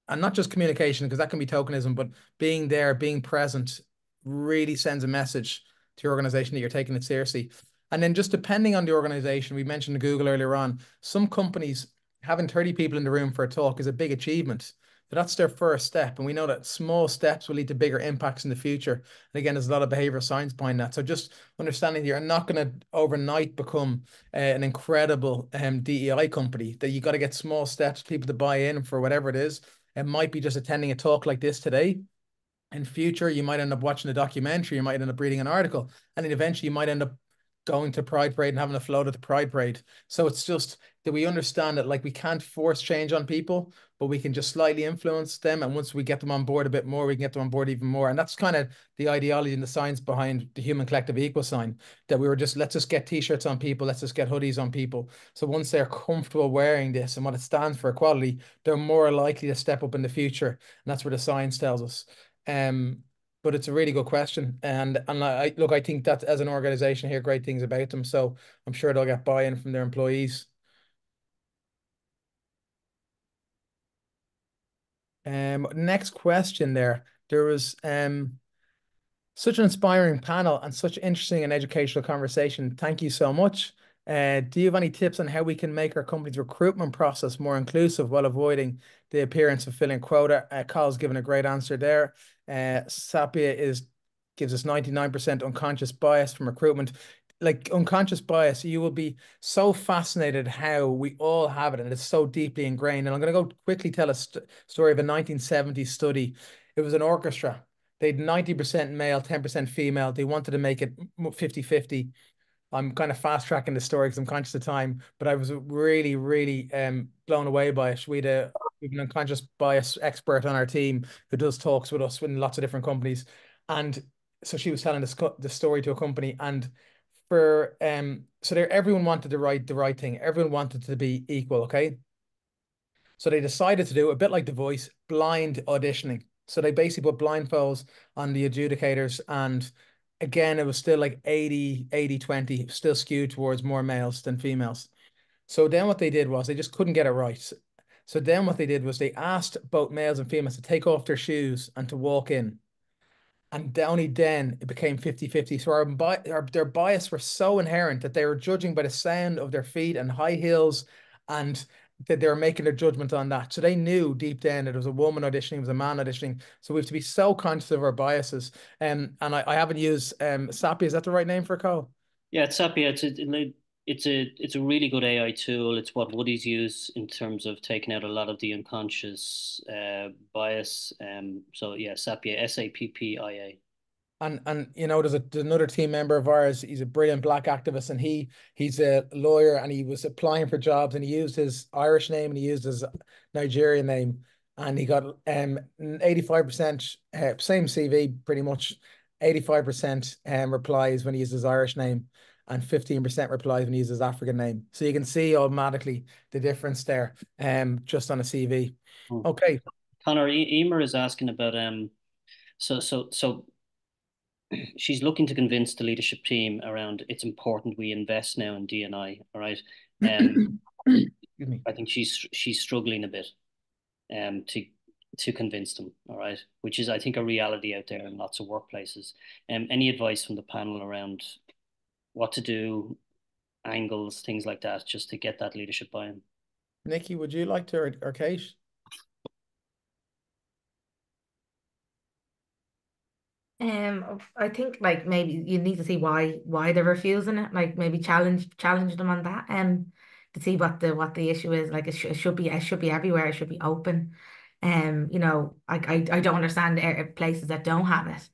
not just communication because that can be tokenism, but being there, being present really sends a message to your organization that you're taking it seriously. And then just depending on the organization, we mentioned Google earlier on, some companies having 30 people in the room for a talk is a big achievement. So that's their first step. And we know that small steps will lead to bigger impacts in the future. And again, there's a lot of behavioral science behind that. So just understanding that you're not going to overnight become an incredible DEI company, that you got to get small steps, people to buy in for whatever it is. It might be just attending a talk like this today. In future, you might end up watching a documentary, you might end up reading an article, and then eventually you might end up going to Pride Parade and having a float at the Pride Parade. So it's just that we understand that like we can't force change on people, but we can just slightly influence them. And once we get them on board a bit more, we can get them on board even more. And that's kind of the ideology and the science behind the human collective equal sign, that we were just, let's just get t-shirts on people, let's just get hoodies on people. So once they're comfortable wearing this and what it stands for, equality, they're more likely to step up in the future. And that's where the science tells us. But it's a really good question, and I look, I think that as an organization, I hear great things about them, so I'm sure they'll get buy-in from their employees. Next question there was such an inspiring panel and such interesting and educational conversation. Thank you so much. Do you have any tips on how we can make our company's recruitment process more inclusive while avoiding the appearance of filling quota? Carl's given a great answer there. Sapia gives us 99% unconscious bias from recruitment. Like unconscious bias, you will be so fascinated how we all have it, and it's so deeply ingrained. And I'm going to go quickly tell a story of a 1970s study. It was an orchestra. They had 90% male, 10% female. They wanted to make it 50-50. I'm kind of fast tracking the story because I'm conscious of time, but I was really, really blown away by it. We've an unconscious bias expert on our team who does talks with us in lots of different companies. And so she was telling the story to a company, and for so there everyone wanted the right thing. Everyone wanted to be equal, okay? So they decided to do a bit like The Voice, blind auditioning. So they basically put blindfolds on the adjudicators, and again, it was still like 80-20, still skewed towards more males than females. So then what they did was they just couldn't get it right. So then what they did was they asked both males and females to take off their shoes and to walk in. And only then it became 50-50. So their bias were so inherent that they were judging by the sound of their feet and high heels, and that they were making their judgment on that. So they knew deep down that it was a woman auditioning, it was a man auditioning. So we have to be so conscious of our biases. And I haven't used SAPI. Is that the right name for a call? Yeah, it's Sapia. It's a really good AI tool. It's what Woody's used in terms of taking out a lot of the unconscious bias. So yeah, Sapia, SAPPIA. And you know, there's another team member of ours. He's a brilliant black activist, and he's a lawyer, and he was applying for jobs, and he used his Irish name and he used his Nigerian name, and he got 85% same CV pretty much, 85% replies when he used his Irish name, and 15% replies when he used his African name. So you can see automatically the difference there, just on a CV. Oh. Okay. Conor, Emer is asking about so she's looking to convince the leadership team around it's important we invest now in D&I. All right. Excuse me. I think she's struggling a bit to convince them. All right, which is I think a reality out there in lots of workplaces. Any advice from the panel around what to do, angles, things like that, just to get that leadership buy-in? Nikki, would you like to, or Kate? I think like maybe you need to see why they're refusing it. Like maybe challenge them on that. To see what the issue is. Like it should be everywhere. It should be open. You know, I don't understand places that don't have it.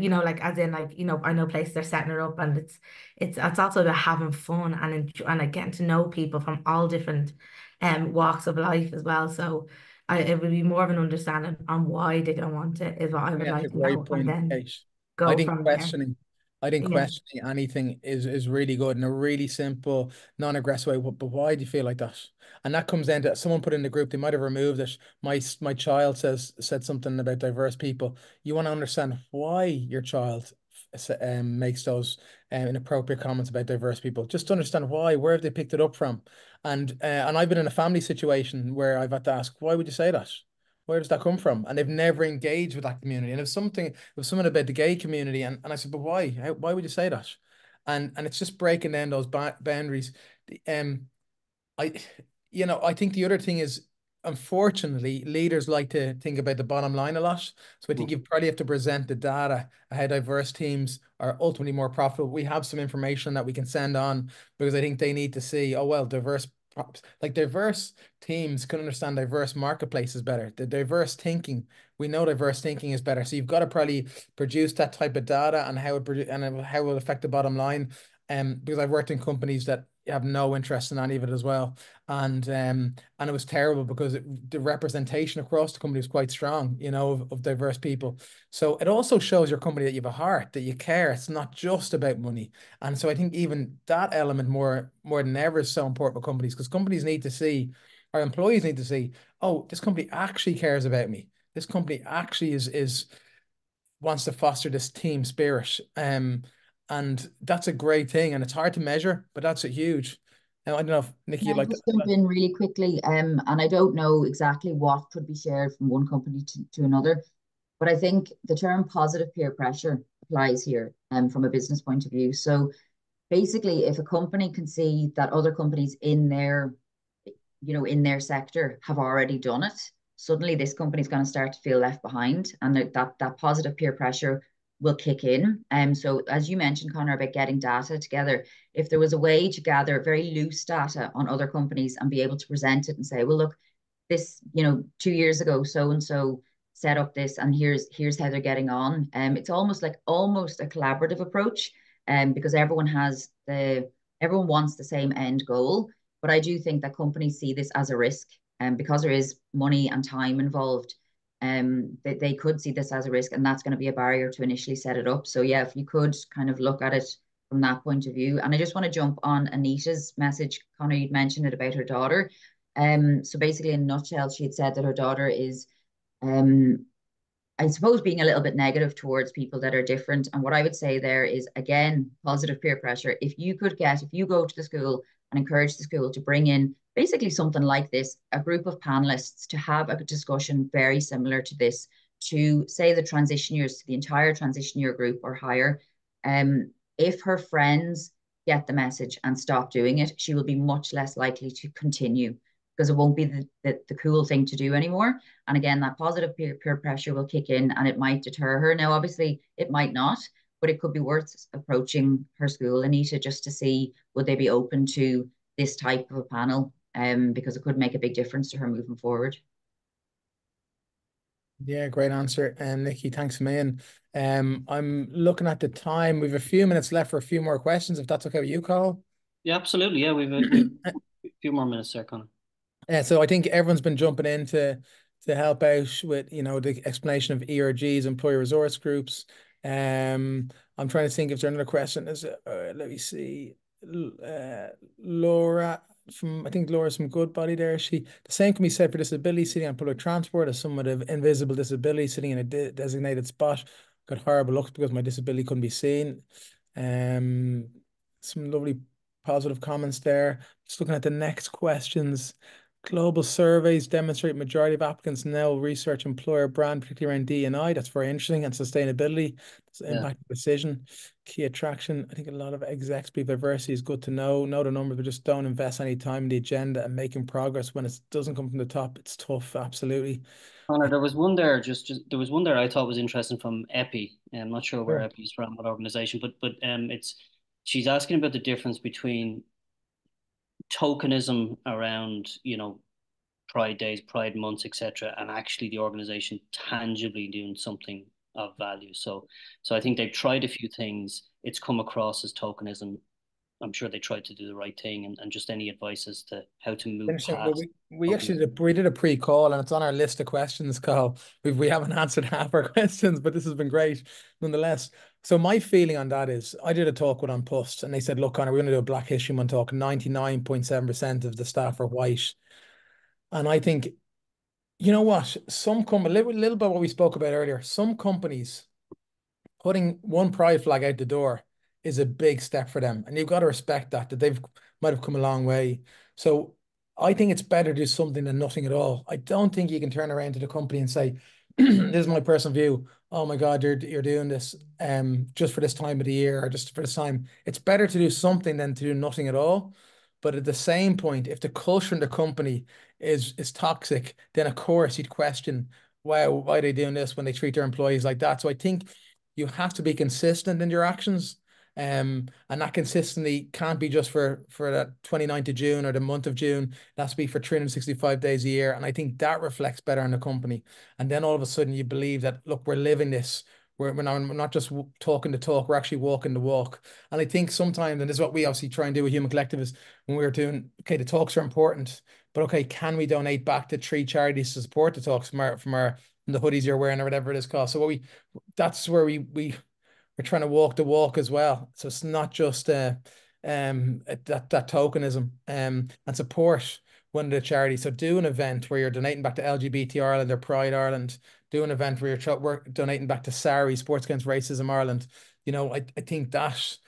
You know, like as in like you know I know places are setting it up, and it's also about having fun and like getting to know people from all different walks of life as well. So. It would be more of an understanding on why they don't want it is what I would That's a like to great know, and point, then Kate. I go think from there. questioning, I think Yeah. questioning anything is really good in a really simple, non-aggressive way. But why do you feel like that? And that comes down to someone put in the group. They might have removed it. My child said something about diverse people. You want to understand why your child makes those inappropriate comments about diverse people. Just to understand why. Where have they picked it up from? And I've been in a family situation where I've had to ask, why would you say that? Where does that come from? And they've never engaged with that community. And it was something about the gay community. And I said, but why? Why would you say that? And it's just breaking down those boundaries. Um, I, I think the other thing is, unfortunately, leaders like to think about the bottom line a lot. So I think you probably have to present the data, how diverse teams are ultimately more profitable. We have some information that we can send on because I think they need to see, oh, well, diverse teams can understand diverse marketplaces better. The diverse thinking, we know diverse thinking is better. So you've got to probably produce that type of data and how it will affect the bottom line. Because I've worked in companies that have no interest in any of it as well, and it was terrible because the representation across the company is quite strong, of diverse people. So it also shows your company that you have a heart, that you care. It's not just about money, and so I think even that element more than ever is so important for companies, because companies need to see, our employees need to see, oh, this company actually cares about me. This company actually is wants to foster this team spirit. And that's a great thing, and it's hard to measure, but that's a huge. Now, I don't know if Nikki, Can you'd I like to. just jump in really quickly? And I don't know exactly what could be shared from one company to another, but I think the term positive peer pressure applies here, from a business point of view. So basically, if a company can see that other companies in their sector have already done it, suddenly this company is going to start to feel left behind, and that positive peer pressure will kick in. So as you mentioned, Conor, about getting data together, if there was a way to gather very loose data on other companies and be able to present it and say, well, look, this, 2 years ago, so and so set up this, and here's how they're getting on. It's almost a collaborative approach, because everyone wants the same end goal. But I do think that companies see this as a risk, and because there is money and time involved, they could see this as a risk, and that's going to be a barrier to initially set it up. So yeah, if you could kind of look at it from that point of view. And I just want to jump on Anita's message. Conor, you'd mentioned it about her daughter. So basically, in a nutshell, she had said that her daughter is, I suppose, being a little bit negative towards people that are different. And what I would say there is, again, positive peer pressure. If you go to the school and encourage the school to bring in basically something like this, a group of panelists to have a discussion very similar to this, to say the transition years, to the entire transition year group or higher, if her friends get the message and stop doing it, she will be much less likely to continue, because it won't be the cool thing to do anymore. And again, that positive peer pressure will kick in, and it might deter her. Now, obviously, it might not, but it could be worth approaching her school, Anita, just to see would they be open to this type of a panel, because it could make a big difference to her moving forward. Yeah, great answer. Nikki, thanks a million. I'm looking at the time. We have a few minutes left for a few more questions, if that's okay with you, Carl. Yeah, absolutely. Yeah, we've a few more minutes there, Conor. So I think everyone's been jumping in to help out with, the explanation of ERGs, employee resource groups. I'm trying to think if there's another question. Let me see. Laura's from Goodbody there. The same can be said for disability sitting on public transport as someone with invisible disability sitting in a designated spot. Got horrible looks because my disability couldn't be seen. Some lovely positive comments there. Just looking at the next questions. Global surveys demonstrate majority of applicants now research employer brand, particularly around D&I. That's very interesting. And sustainability, impact decision, key attraction. I think a lot of execs believe diversity is good to know. Know the numbers, but just don't invest any time in the agenda and making progress when it doesn't come from the top. It's tough, absolutely. Conor, there was one there. There was one there I thought was interesting from Epi. I'm not sure where Sure. Epi's from, what organization, but she's asking about the difference between tokenism around, Pride days, Pride months, etc., and actually the organization tangibly doing something of value. So I think they've tried a few things. It's come across as tokenism. I'm sure they tried to do the right thing, and just any advice as to how to move Interesting. past. Well, we actually did a pre-call, and it's on our list of questions, Carl. We haven't answered half our questions, but this has been great nonetheless. So my feeling on that is, I did a talk with On Post, and they said, look, Conor, we're going to do a Black History Month talk. 99.7% of the staff are white. And I think, you know what? A little bit what we spoke about earlier. Some companies putting one pride flag out the door is a big step for them, and you've got to respect that they've might have come a long way. So I think it's better to do something than nothing at all. I don't think you can turn around to the company and say, this is my personal view. Oh my God, you're doing this just for this time of the year or just for this time. It's better to do something than to do nothing at all. But at the same point, if the culture in the company is toxic, then of course you'd question, wow, why are they doing this when they treat their employees like that? So I think you have to be consistent in your actions. And that consistency can't be just for that 29th of June or the month of June. It has to be for 365 days a year. And I think that reflects better on the company. And then all of a sudden you believe that, look, we're living this. We're not just talking the talk, we're actually walking the walk. And I think sometimes, and this is what we obviously try and do with Human Collective, is when we're doing, okay, the talks are important, but okay, can we donate back to 3 charities to support the talks from the hoodies you're wearing or whatever it is called. So that's where we're trying to walk the walk as well. So it's not just that tokenism and support one of the charities. So do an event where you're donating back to LGBT Ireland or Pride Ireland. Do an event where you're donating back to SARI, Sports Against Racism Ireland. I think that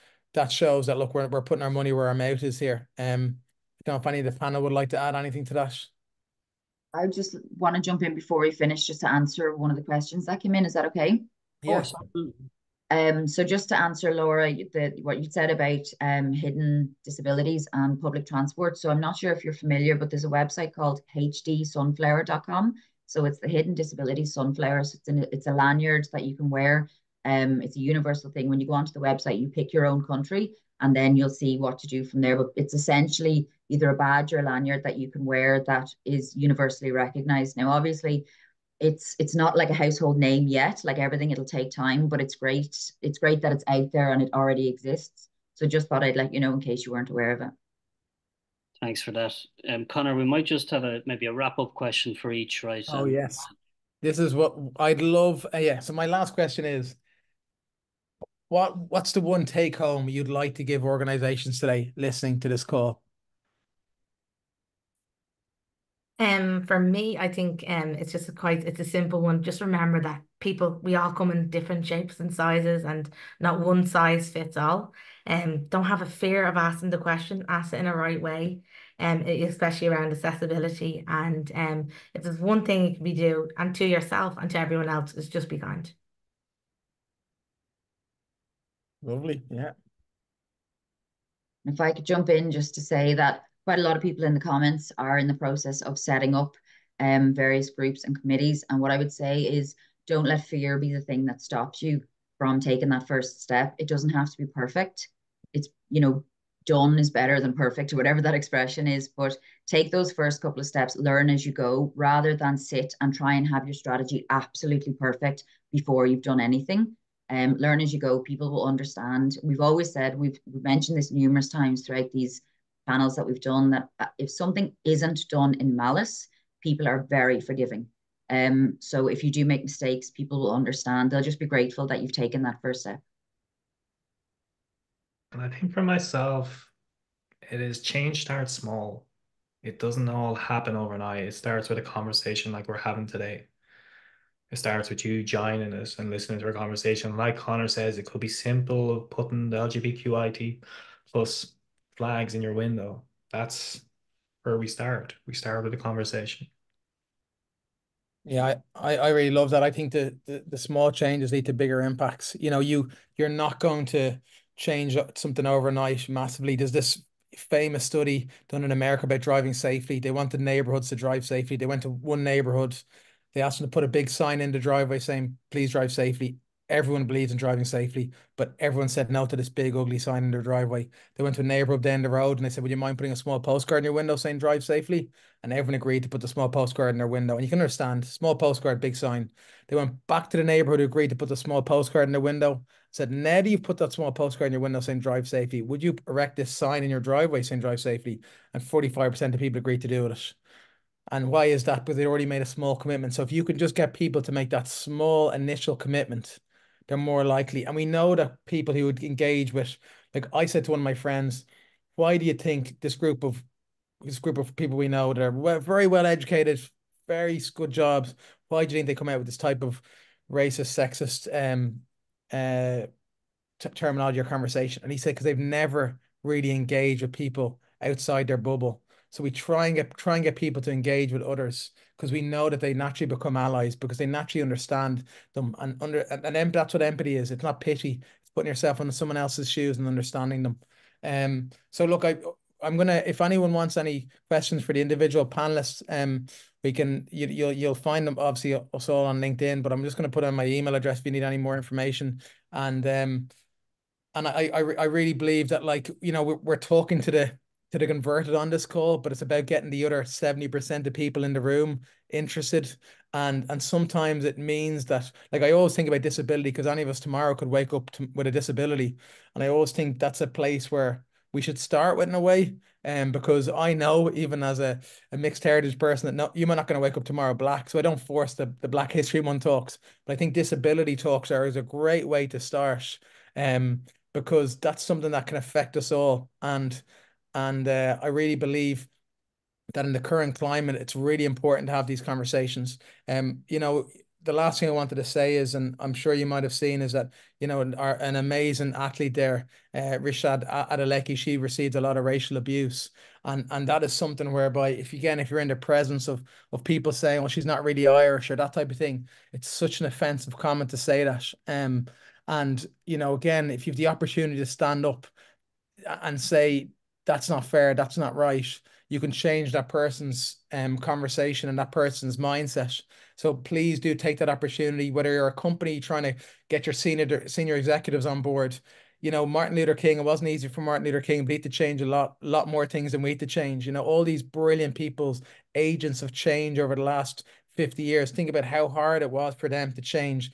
shows that, look, we're putting our money where our mouth is here. I don't know if any of the panel would like to add anything to that. I just want to jump in before we finish just to answer one of the questions that came in. Is that okay? Yes. So just to answer, Laura, what you said about hidden disabilities and public transport. So I'm not sure if you're familiar, but there's a website called hdsunflower.com. It's So it's the hidden disability sunflower. So it's a lanyard that you can wear. It's a universal thing. When you go onto the website, you pick your own country and then you'll see what to do from there. But it's essentially either a badge or a lanyard that you can wear that is universally recognized. Now, obviously, it's not like a household name yet. Like everything, it'll take time, but it's great. It's great that it's out there and it already exists. So just thought I'd let you know in case you weren't aware of it. Thanks for that. Conor, we might just have maybe a wrap-up question for each, right? Oh, yes. This is what I'd love. Yeah. So my last question is, what's the one take home you'd like to give organizations today listening to this call? For me, I think it's just it's a simple one. Just remember that we all come in different shapes and sizes, and not one size fits all. Don't have a fear of asking the question, ask it in a right way, especially around accessibility. And if there's one thing you can do, and to yourself and to everyone else, is just be kind. Lovely. Yeah. If I could jump in just to say that quite a lot of people in the comments are in the process of setting up various groups and committees. And what I would say is don't let fear be the thing that stops you from taking that first step. It doesn't have to be perfect. It's, done is better than perfect, or whatever that expression is. But take those first couple of steps, learn as you go, rather than sit and try and have your strategy absolutely perfect before you've done anything. Learn as you go. People will understand. We've always said, we've mentioned this numerous times throughout these panels that we've done, that if something isn't done in malice, people are very forgiving. So if you do make mistakes, people will understand. They'll just be grateful that you've taken that first step. And I think for myself, it is change starts small. It doesn't all happen overnight. It starts with a conversation like we're having today. It starts with you joining us and listening to our conversation. Like Conor says, it could be simple, putting the LGBTQIT plus flags in your window. That's where we start. We start with a conversation. Yeah, I really love that. I think the small changes lead to bigger impacts. You're not going to change something overnight massively. There's this famous study done in America about driving safely. They wanted neighborhoods to drive safely. They went to one neighborhood. They asked them to put a big sign in the driveway saying, "Please drive safely." Everyone believes in driving safely, but everyone said no to this big ugly sign in their driveway. They went to a neighborhood down the road and they said, "Would you mind putting a small postcard in your window saying drive safely?" And everyone agreed to put the small postcard in their window. And you can understand, small postcard, big sign. They went back to the neighborhood who agreed to put the small postcard in their window, said, "Now that you've put that small postcard in your window saying drive safely, would you erect this sign in your driveway saying drive safely?" And 45% of people agreed to do it. And why is that? Because they already made a small commitment. So if you can just get people to make that small initial commitment, they're more likely. And we know that people who would engage with, like I said to one of my friends, "Why do you think this group of people we know that are very well educated, very good jobs, why do you think they come out with this type of racist, sexist uh terminology or conversation?" And he said, "Because they've never really engaged with people outside their bubble. So we try and get people to engage with others because we know that they naturally become allies because they naturally understand them that's what empathy is. It's not pity. It's putting yourself in someone else's shoes and understanding them. So look, I'm gonna, if anyone wants any questions for the individual panelists, you'll find them obviously us all on LinkedIn, but I'm just gonna put on my email address if you need any more information. And I really believe that, like, we're talking to the converted on this call, but it's about getting the other 70% of people in the room interested. And sometimes it means that, like, I always think about disability because any of us tomorrow could wake up with a disability. And I always think that's a place where we should start with in a way. Because I know, even as a mixed heritage person, that no, you're not going to wake up tomorrow black. So I don't force the Black History Month talks, but I think disability talks is a great way to start. Because that's something that can affect us all. And I really believe that in the current climate, it's really important to have these conversations. The last thing I wanted to say is, and I'm sure you might have seen, is that, an amazing athlete there, Rishad Adeleke, she received a lot of racial abuse. And that is something whereby, if you're in the presence of people saying, "Well, she's not really Irish," or that type of thing, it's such an offensive comment to say that. And, again, if you have the opportunity to stand up and say, that's not fair, that's not right. You can change that person's conversation and that person's mindset. So please do take that opportunity, whether you're a company trying to get your senior executives on board. You know, Martin Luther King, it wasn't easy for Martin Luther King, but he had to change a lot more things than we had to change. You know, all these brilliant people's agents of change over the last 50 years. Think about how hard it was for them to change,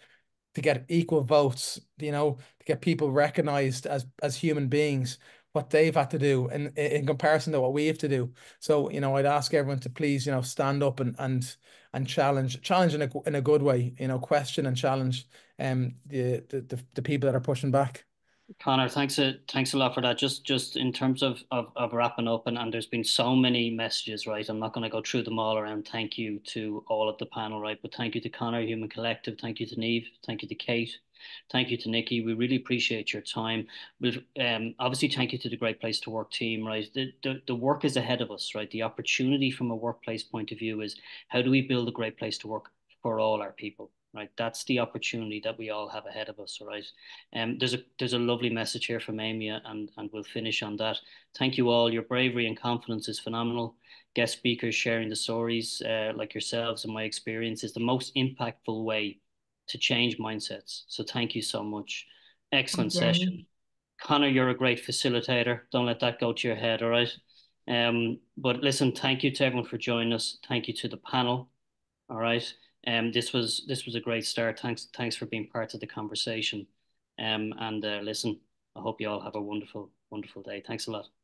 to get equal votes, you know, to get people recognized as human beings, what they've had to do in comparison to what we have to do. So, you know, I'd ask everyone to please, you know, stand up and challenge in a good way, you know, question and challenge the people that are pushing back. Conor, thanks a lot for that. Just in terms of wrapping up, and there's been so many messages, right? I'm not going to go through them all around. Thank you to all of the panel, right? But thank you to Conor, Human Collective. Thank you to Neve. Thank you to Kate. Thank you to Nikki. We really appreciate your time. We've obviously thank you to the Great Place to Work team, right? The work is ahead of us, right? The opportunity from a workplace point of view is how do we build a great place to work for all our people, right? That's the opportunity that we all have ahead of us, right? There's a lovely message here from Amy, and we'll finish on that. Thank you all. Your bravery and confidence is phenomenal. Guest speakers sharing the stories like yourselves and my experience is the most impactful way to change mindsets. So thank you so much. Excellent session. Conor, you're a great facilitator. Don't let that go to your head, all right? But listen, thank you to everyone for joining us. Thank you to the panel. All right. This was a great start. Thanks for being part of the conversation. And listen, I hope you all have a wonderful day. Thanks a lot.